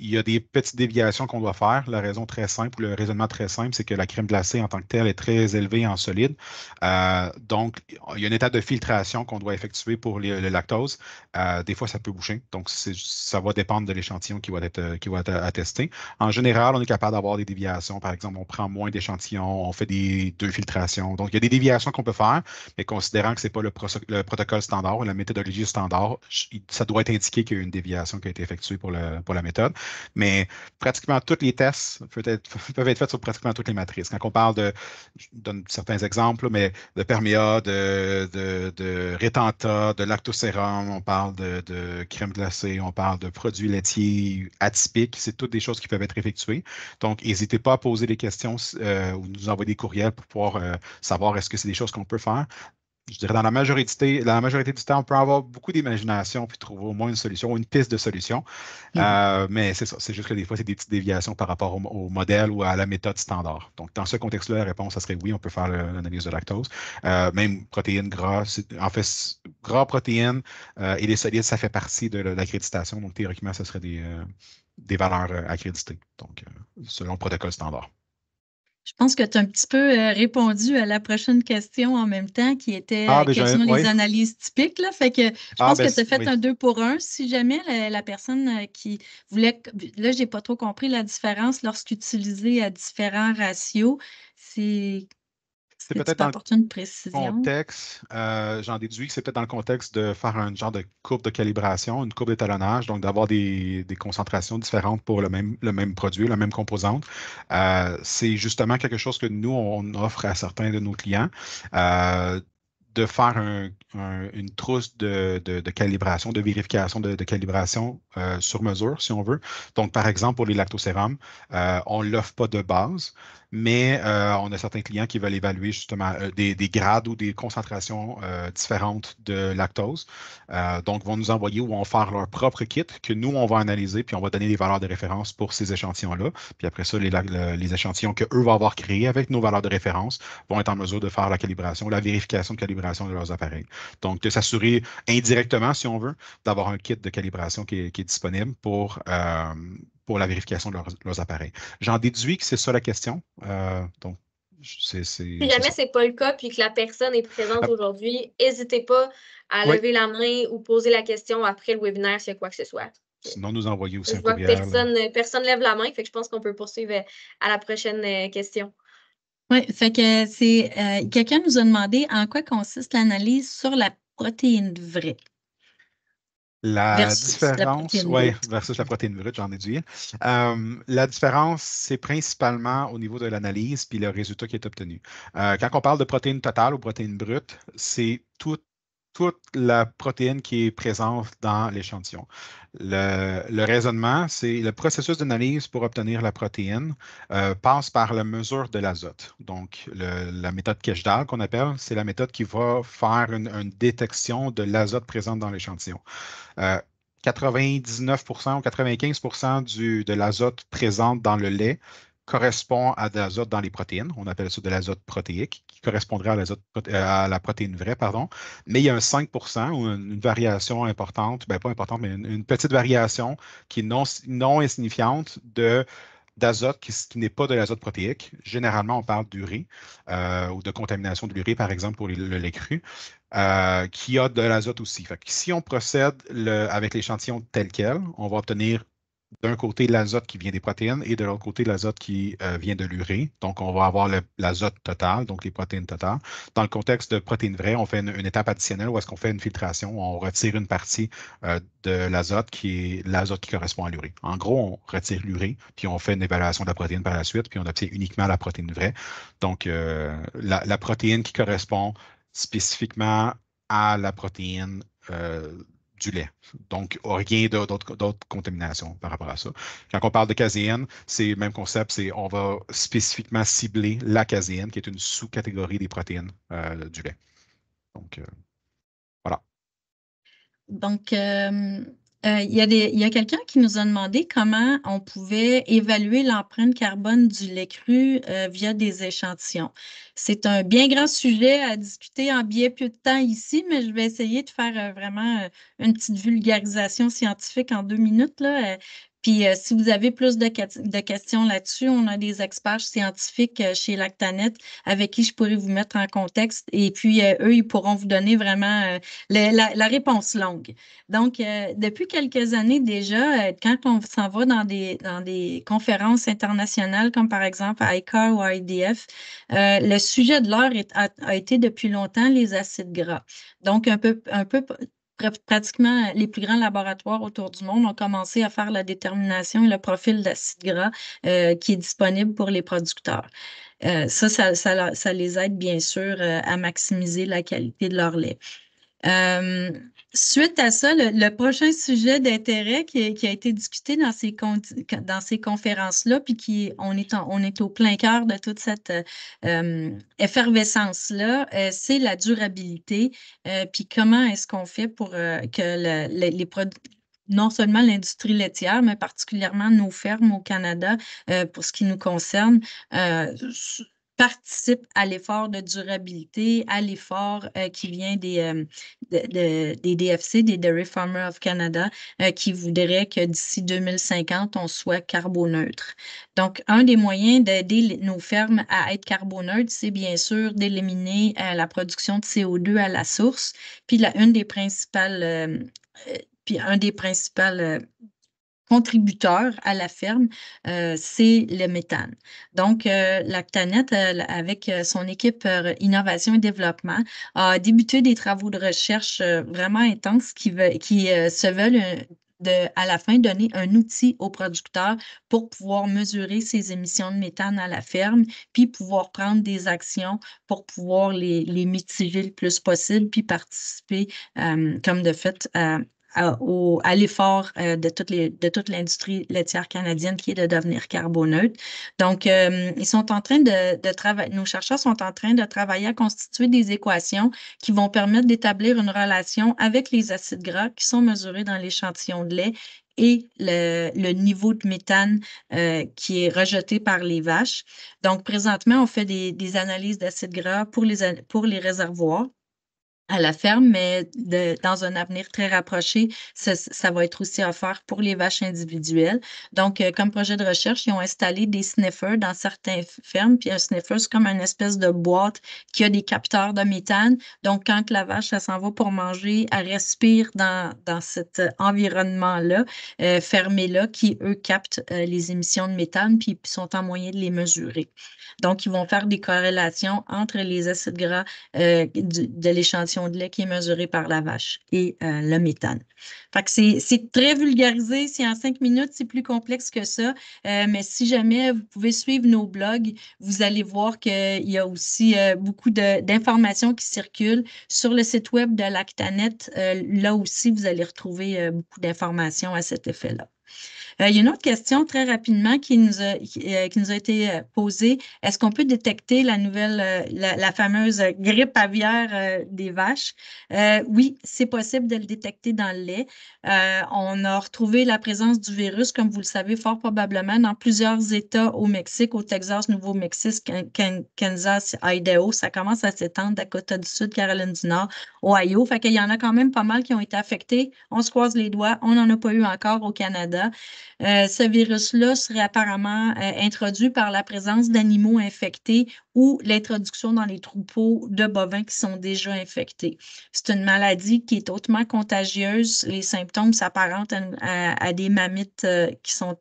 Il y a des petites déviations qu'on doit faire. La raison très simple, le raisonnement très simple, c'est que la crème glacée en tant que telle est très élevée en solide. Donc, il y a une étape de filtration qu'on doit effectuer pour le lactose. Des fois, ça peut boucher. Donc, ça va dépendre de l'échantillon qui va être à tester. En général, on est capable d'avoir des déviations. Par exemple, on prend moins d'échantillons, on fait deux filtrations. Donc, il y a des déviations qu'on peut faire, mais considérant que ce n'est pas le protocole standard ou la méthodologie standard, ça doit être indiqué qu'il y a une déviation qui a été effectuée pour la méthode. Mais pratiquement tous les tests peuvent être faits sur pratiquement toutes les matrices. Quand on parle je donne certains exemples, mais de perméa, de rétenta, de lactosérum, on parle de crème glacée, on parle de produits laitiers atypiques, c'est toutes des choses qui peuvent être effectuées. Donc, n'hésitez pas à poser des questions ou nous envoyer des courriels pour pouvoir savoir est-ce que c'est des choses qu'on peut faire. Je dirais dans la majorité du temps, on peut avoir beaucoup d'imagination puis trouver au moins une solution ou une piste de solution. Mais c'est ça, c'est juste que des fois, c'est des petites déviations par rapport au modèle ou à la méthode standard. Donc, dans ce contexte-là, la réponse, ça serait oui, on peut faire l'analyse de lactose. Même protéines, gras, en fait, gras, protéines et les solides, ça fait partie de l'accréditation. Donc, théoriquement, ce serait des valeurs accréditées, donc selon le protocole standard. Je pense que tu as un petit peu répondu à la prochaine question en même temps, qui était quelles sont les analyses typiques. Là. Fait que je pense que tu as fait un 2 pour 1. Si jamais la personne qui voulait... Là, je n'ai pas trop compris la différence lorsqu'utilisée à différents ratios. C'est peut-être dans une précision. Contexte, j'en déduis que c'est peut-être dans le contexte de faire un genre de courbe de calibration, une courbe d'étalonnage, donc d'avoir des concentrations différentes pour le même produit, la même composante. C'est justement quelque chose que nous, on offre à certains de nos clients. De faire une trousse de calibration, de vérification de calibration sur mesure, si on veut. Donc, par exemple, pour les lactosérums, on ne l'offre pas de base, mais on a certains clients qui veulent évaluer justement des grades ou des concentrations différentes de lactose. Donc, vont nous envoyer ou vont faire leur propre kit que nous, on va analyser, puis on va donner des valeurs de référence pour ces échantillons-là. Puis après ça, les échantillons qu'eux vont avoir créés avec nos valeurs de référence vont être en mesure de faire la calibration, la vérification de calibration de leurs appareils. Donc, de s'assurer indirectement, si on veut, d'avoir un kit de calibration qui est disponible pour la vérification de leurs appareils. J'en déduis que c'est ça la question. Donc, si jamais ce n'est pas le cas puis que la personne est présente aujourd'hui, n'hésitez pas à lever la main ou poser la question après le webinaire s'il y a quoi que ce soit. Sinon, nous envoyer aussi un courriel. Personne lève la main, fait que je pense qu'on peut poursuivre à la prochaine question. Oui, fait que c'est quelqu'un nous a demandé en quoi consiste l'analyse sur la protéine vraie. La différence, oui, versus la protéine brute, j'en déduis. La différence, c'est principalement au niveau de l'analyse puis le résultat qui est obtenu. Quand on parle de protéine totale ou protéine brute, c'est toute la protéine qui est présente dans l'échantillon. Le raisonnement, c'est le processus d'analyse pour obtenir la protéine passe par la mesure de l'azote. Donc, la méthode Keshdal qu'on appelle, c'est la méthode qui va faire une détection de l'azote présent dans l'échantillon. 99% ou 95% de l'azote présent dans le lait correspond à de l'azote dans les protéines. On appelle ça de l'azote protéique, qui correspondrait à la protéine vraie, pardon. Mais il y a un 5% ou une variation importante, pas importante, mais une petite variation qui est non insignifiante d'azote qui n'est pas de l'azote protéique. Généralement, on parle d'urée ou de contamination de l'urée, par exemple, pour le lait cru, qui a de l'azote aussi. Fait que si on procède avec l'échantillon tel quel, on va obtenir d'un côté l'azote qui vient des protéines et de l'autre côté l'azote qui vient de l'urée. Donc, on va avoir l'azote total, donc les protéines totales. Dans le contexte de protéines vraies, on fait une étape additionnelle où est-ce qu'on fait une filtration, on retire une partie de l'azote qui est l'azote qui correspond à l'urée. En gros, on retire l'urée, puis on fait une évaluation de la protéine par la suite, puis on obtient uniquement la protéine vraie. Donc, la protéine qui correspond spécifiquement à la protéine du lait. Donc, rien d'autres contaminations par rapport à ça. Quand on parle de caséine, c'est le même concept, c'est on va spécifiquement cibler la caséine, qui est une sous-catégorie des protéines du lait. Donc, voilà. Donc, il y a quelqu'un qui nous a demandé comment on pouvait évaluer l'empreinte carbone du lait cru via des échantillons. C'est un bien grand sujet à discuter en bien peu de temps ici, mais je vais essayer de faire vraiment une petite vulgarisation scientifique en 2 minutes, là. Puis, si vous avez plus de questions là-dessus, on a des experts scientifiques chez Lactanet avec qui je pourrais vous mettre en contexte. Et puis, eux, ils pourront vous donner vraiment la réponse longue. Donc, depuis quelques années déjà, quand on s'en va dans des conférences internationales, comme par exemple à ICAR ou à IDF, le sujet de l'heure a été depuis longtemps les acides gras. Donc, pratiquement les plus grands laboratoires autour du monde ont commencé à faire la détermination et le profil d'acide gras qui est disponible pour les producteurs. Ça les aide bien sûr à maximiser la qualité de leur lait. Suite à ça, le prochain sujet d'intérêt qui a été discuté dans ces conférences-là, puis on est au plein cœur de toute cette effervescence-là, c'est la durabilité. Puis comment est-ce qu'on fait pour que les produits non seulement l'industrie laitière, mais particulièrement nos fermes au Canada, pour ce qui nous concerne, participent à l'effort de durabilité, à l'effort qui vient des DFC, des Dairy Farmers of Canada, qui voudraient que d'ici 2050, on soit carboneutre. Donc, un des moyens d'aider nos fermes à être carboneutres, c'est bien sûr d'éliminer la production de CO2 à la source. Puis, un des principaux contributeur à la ferme, c'est le méthane. Donc, Lactanet, avec son équipe innovation et développement, a débuté des travaux de recherche vraiment intenses qui se veulent à la fin donner un outil aux producteurs pour pouvoir mesurer ses émissions de méthane à la ferme, puis pouvoir prendre des actions pour pouvoir les mitiger le plus possible, puis participer, comme de fait, à l'effort de toute l'industrie laitière canadienne qui est de devenir carboneutre. Donc, ils sont en train de travailler, nos chercheurs sont en train de travailler à constituer des équations qui vont permettre d'établir une relation avec les acides gras qui sont mesurés dans l'échantillon de lait et le niveau de méthane qui est rejeté par les vaches. Donc, présentement, on fait des analyses d'acides gras pour les réservoirs à la ferme, mais dans un avenir très rapproché, ça va être aussi offert pour les vaches individuelles. Donc, comme projet de recherche, ils ont installé des sniffers dans certaines fermes. Puis un sniffer, c'est comme une espèce de boîte qui a des capteurs de méthane. Donc, quand la vache, elle s'en va pour manger, elle respire dans cet environnement-là, fermé-là, qui, eux, captent les émissions de méthane, puis sont en moyen de les mesurer. Donc, ils vont faire des corrélations entre les acides gras de l'échantillon de lait qui est mesuré par la vache et le méthane. Fait que c'est très vulgarisé. Si en 5 minutes, c'est plus complexe que ça. Mais si jamais vous pouvez suivre nos blogs, vous allez voir qu'il y a aussi beaucoup d'informations qui circulent sur le site web de Lactanet. Là aussi, vous allez retrouver beaucoup d'informations à cet effet-là. Il y a une autre question très rapidement qui nous a été posée. Est-ce qu'on peut détecter la fameuse grippe aviaire des vaches? Oui, c'est possible de le détecter dans le lait. On a retrouvé la présence du virus, comme vous le savez, fort probablement dans plusieurs États au Mexique, au Texas, Nouveau-Mexique, Kansas, Idaho. Ça commence à s'étendre, Dakota du Sud, Caroline du Nord, Ohio. Fait qu'il y en a quand même pas mal qui ont été affectés. On se croise les doigts. On n'en a pas eu encore au Canada. Ce virus-là serait apparemment introduit par la présence d'animaux infectés ou l'introduction dans les troupeaux de bovins qui sont déjà infectés. C'est une maladie qui est hautement contagieuse. Les symptômes s'apparentent à des mammites qui sont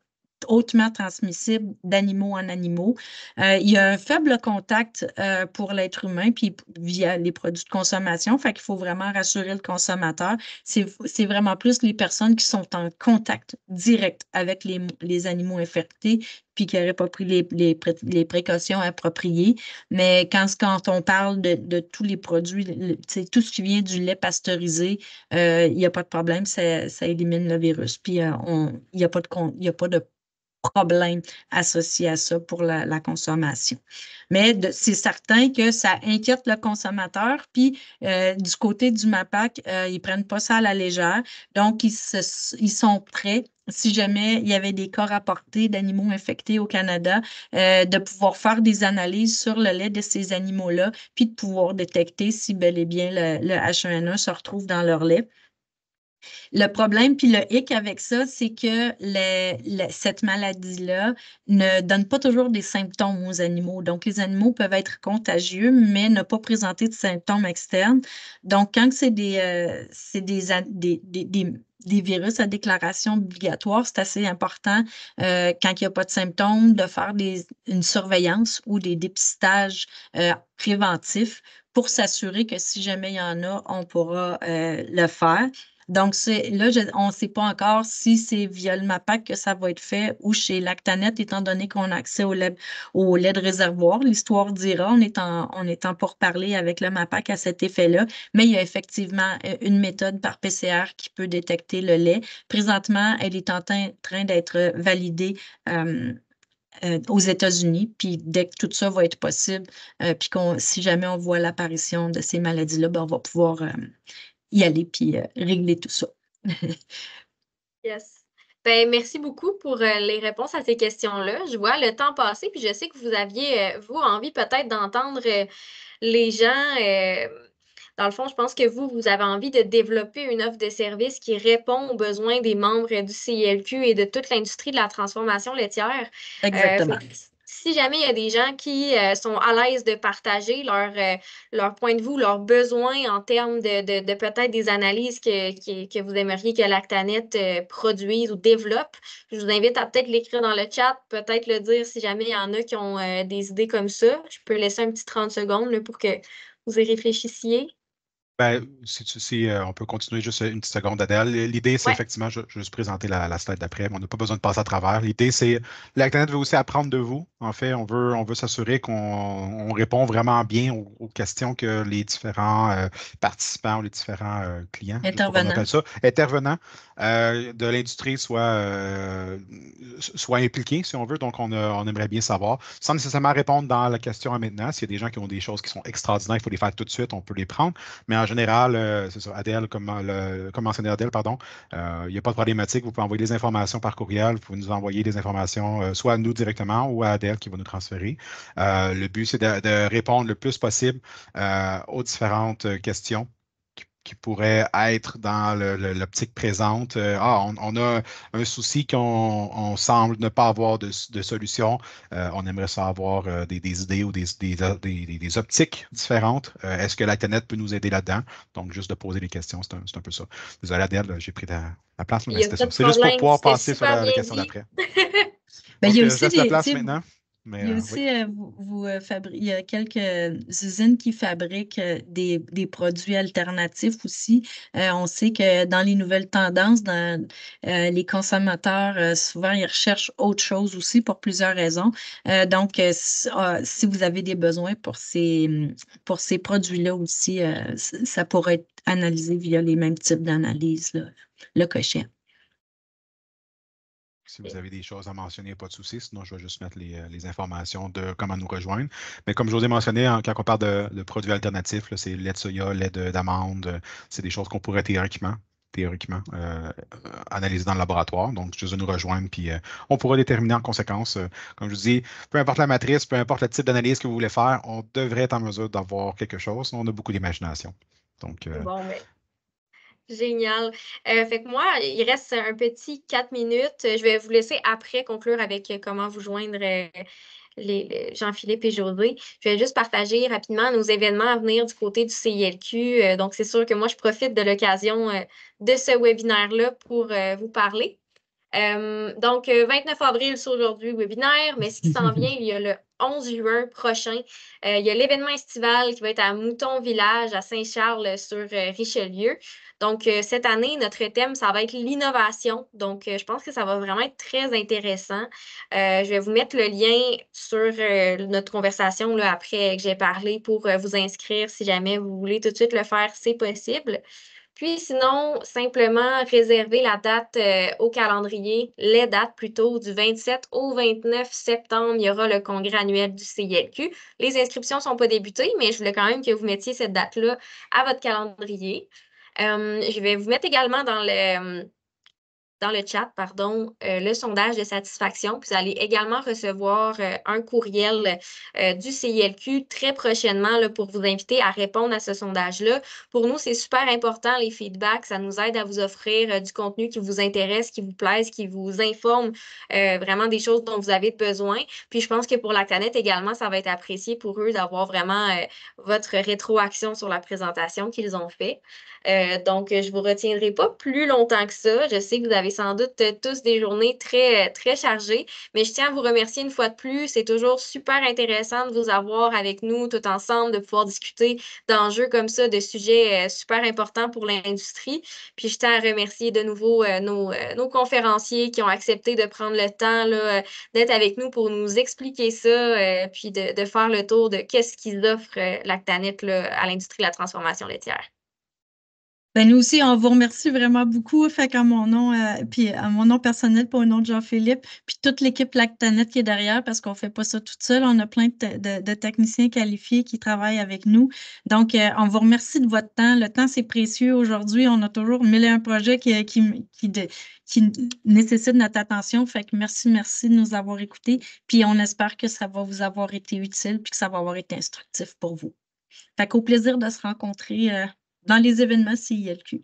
hautement transmissibles d'animaux en animaux. Il y a un faible contact pour l'être humain, puis via les produits de consommation, fait qu'il faut vraiment rassurer le consommateur. C'est vraiment plus les personnes qui sont en contact direct avec les animaux infectés, puis qui n'auraient pas pris les précautions appropriées. Mais quand on parle de tous les produits, tout ce qui vient du lait pasteurisé, il n'y a pas de problème, ça élimine le virus. Puis il n'y a pas de problème associé à ça pour la consommation. Mais c'est certain que ça inquiète le consommateur. Puis du côté du MAPAC, ils ne prennent pas ça à la légère. Donc, ils sont prêts, si jamais il y avait des cas rapportés d'animaux infectés au Canada, de pouvoir faire des analyses sur le lait de ces animaux-là, puis de pouvoir détecter si bel et bien le H1N1 se retrouve dans leur lait. Le problème, puis le hic avec ça, c'est que cette maladie-là ne donne pas toujours des symptômes aux animaux. Donc, les animaux peuvent être contagieux, mais ne pas présenter de symptômes externes. Donc, quand c'est des virus à déclaration obligatoire, c'est assez important, quand il n'y a pas de symptômes, de faire une surveillance ou des dépistages préventifs pour s'assurer que si jamais il y en a, on pourra le faire. Donc, là, on ne sait pas encore si c'est via le MAPAC que ça va être fait ou chez Lactanet, étant donné qu'on a accès au lait de réservoir. L'histoire dira, on est en pourparlers avec le MAPAC à cet effet-là, mais il y a effectivement une méthode par PCR qui peut détecter le lait. Présentement, elle est en train d'être validée aux États-Unis, puis dès que tout ça va être possible, puis si jamais on voit l'apparition de ces maladies-là, ben, on va pouvoir y aller puis régler tout ça. Yes. Ben, merci beaucoup pour les réponses à ces questions-là. Je vois le temps passer, puis je sais que vous aviez, vous, envie peut-être d'entendre les gens. Dans le fond, je pense que vous avez envie de développer une offre de service qui répond aux besoins des membres du CILQ et de toute l'industrie de la transformation laitière. Exactement. Si jamais il y a des gens qui sont à l'aise de partager leur point de vue, leurs besoins en termes de peut-être des analyses que vous aimeriez que Lactanet produise ou développe, je vous invite à peut-être l'écrire dans le chat, peut-être le dire si jamais il y en a qui ont des idées comme ça. Je peux laisser un petit 30 secondes là, pour que vous y réfléchissiez. Ben, on peut continuer juste une petite seconde, Adèle. L'idée, c'est Ouais. effectivement, je vais juste présenter la slide d'après, mais on n'a pas besoin de passer à travers. L'idée, c'est Lactanet veut aussi apprendre de vous. En fait, on veut s'assurer qu'on répond vraiment bien aux questions que les différents participants ou les différents clients, Intervenants de l'industrie soient impliqués, si on veut. Donc, on aimerait bien savoir, sans nécessairement répondre dans la question à maintenant. S'il y a des gens qui ont des choses qui sont extraordinaires, il faut les faire tout de suite, on peut les prendre. Mais en général, c'est ça, Adèle, comme mentionné Adèle, pardon, il n'y a pas de problématique. Vous pouvez envoyer des informations par courriel. Vous pouvez nous envoyer des informations soit à nous directement ou à Adèle qui va nous transférer. Le but, c'est de répondre le plus possible aux différentes questions qui pourraient être dans l'optique présente. On a un souci qu'on semble ne pas avoir de solution. On aimerait savoir des idées ou des optiques différentes. Est-ce que Lactanet peut nous aider là-dedans? Donc, juste de poser les questions, c'est un peu ça. Désolé, Adèle, j'ai pris la place, mais c'était ça. C'est juste pour pouvoir passer sur la question d'après. Ben, Donc, il y a je aussi laisse la place maintenant. Mais, il y a aussi, oui. il y a quelques usines qui fabriquent des produits alternatifs aussi. On sait que dans les nouvelles tendances, les consommateurs, souvent, ils recherchent autre chose aussi pour plusieurs raisons. Donc, si vous avez des besoins pour ces produits-là aussi, ça pourrait être analysé via les mêmes types d'analyses, le cochon. Si vous avez des choses à mentionner, pas de souci. Sinon, je vais juste mettre les informations de comment nous rejoindre. Mais comme José mentionnait, quand on parle de produits alternatifs, c'est lait de soya, lait d'amande, c'est des choses qu'on pourrait théoriquement analyser dans le laboratoire. Donc, juste de nous rejoindre, puis on pourra déterminer en conséquence. Comme je vous dis, peu importe la matrice, peu importe le type d'analyse que vous voulez faire, on devrait être en mesure d'avoir quelque chose. On a beaucoup d'imagination. Donc, bon, mais Génial. Fait que moi, il reste un petit 4 minutes. Je vais vous laisser après conclure avec comment vous joindre Jean-Philippe et José. Je vais juste partager rapidement nos événements à venir du côté du CILQ. Donc, c'est sûr que moi, je profite de l'occasion de ce webinaire-là pour vous parler. Donc, 29 avril, c'est aujourd'hui le webinaire, mais ce qui s'en vient, il y a le 11 juin prochain. Il y a l'événement estival qui va être à Mouton Village, à Saint-Charles, sur Richelieu. Donc, cette année, notre thème, ça va être l'innovation. Donc, je pense que ça va vraiment être très intéressant. Je vais vous mettre le lien sur notre conversation là, après que j'ai parlé pour vous inscrire si jamais vous voulez tout de suite le faire, c'est possible. Puis sinon, simplement réserver la date au calendrier, les dates plutôt, du 27 au 29 septembre, il y aura le congrès annuel du CILQ. Les inscriptions ne sont pas débutées, mais je voulais quand même que vous mettiez cette date-là à votre calendrier. Je vais vous mettre également dans le chat, pardon, le sondage de satisfaction. Puis vous allez également recevoir un courriel du CILQ très prochainement là, pour vous inviter à répondre à ce sondage-là. Pour nous, c'est super important, les feedbacks. Ça nous aide à vous offrir du contenu qui vous intéresse, qui vous plaise, qui vous informe vraiment des choses dont vous avez besoin. Puis je pense que pour Lactanet également, ça va être apprécié pour eux d'avoir vraiment votre rétroaction sur la présentation qu'ils ont fait. Donc, je ne vous retiendrai pas plus longtemps que ça. Je sais que vous avez sans doute tous des journées très, très chargées, mais je tiens à vous remercier une fois de plus. C'est toujours super intéressant de vous avoir avec nous tout ensemble, de pouvoir discuter d'enjeux comme ça, de sujets super importants pour l'industrie. Puis, je tiens à remercier de nouveau nos conférenciers qui ont accepté de prendre le temps là, d'être avec nous pour nous expliquer ça, puis de faire le tour de qu'est-ce qu'ils offrent Lactanet là, à l'industrie de la transformation laitière. Ben, nous aussi, on vous remercie vraiment beaucoup. Fait qu'à mon nom, puis à mon nom personnel, pas au nom de Jean-Philippe, puis toute l'équipe Lactanet qui est derrière, parce qu'on ne fait pas ça toute seule. On a plein de techniciens qualifiés qui travaillent avec nous. Donc, on vous remercie de votre temps. Le temps, c'est précieux aujourd'hui. On a toujours 1001 projets qui nécessitent notre attention. Fait que merci de nous avoir écoutés. Puis on espère que ça va vous avoir été utile puis que ça va avoir été instructif pour vous. Fait qu'au plaisir de se rencontrer dans les événements CILQ.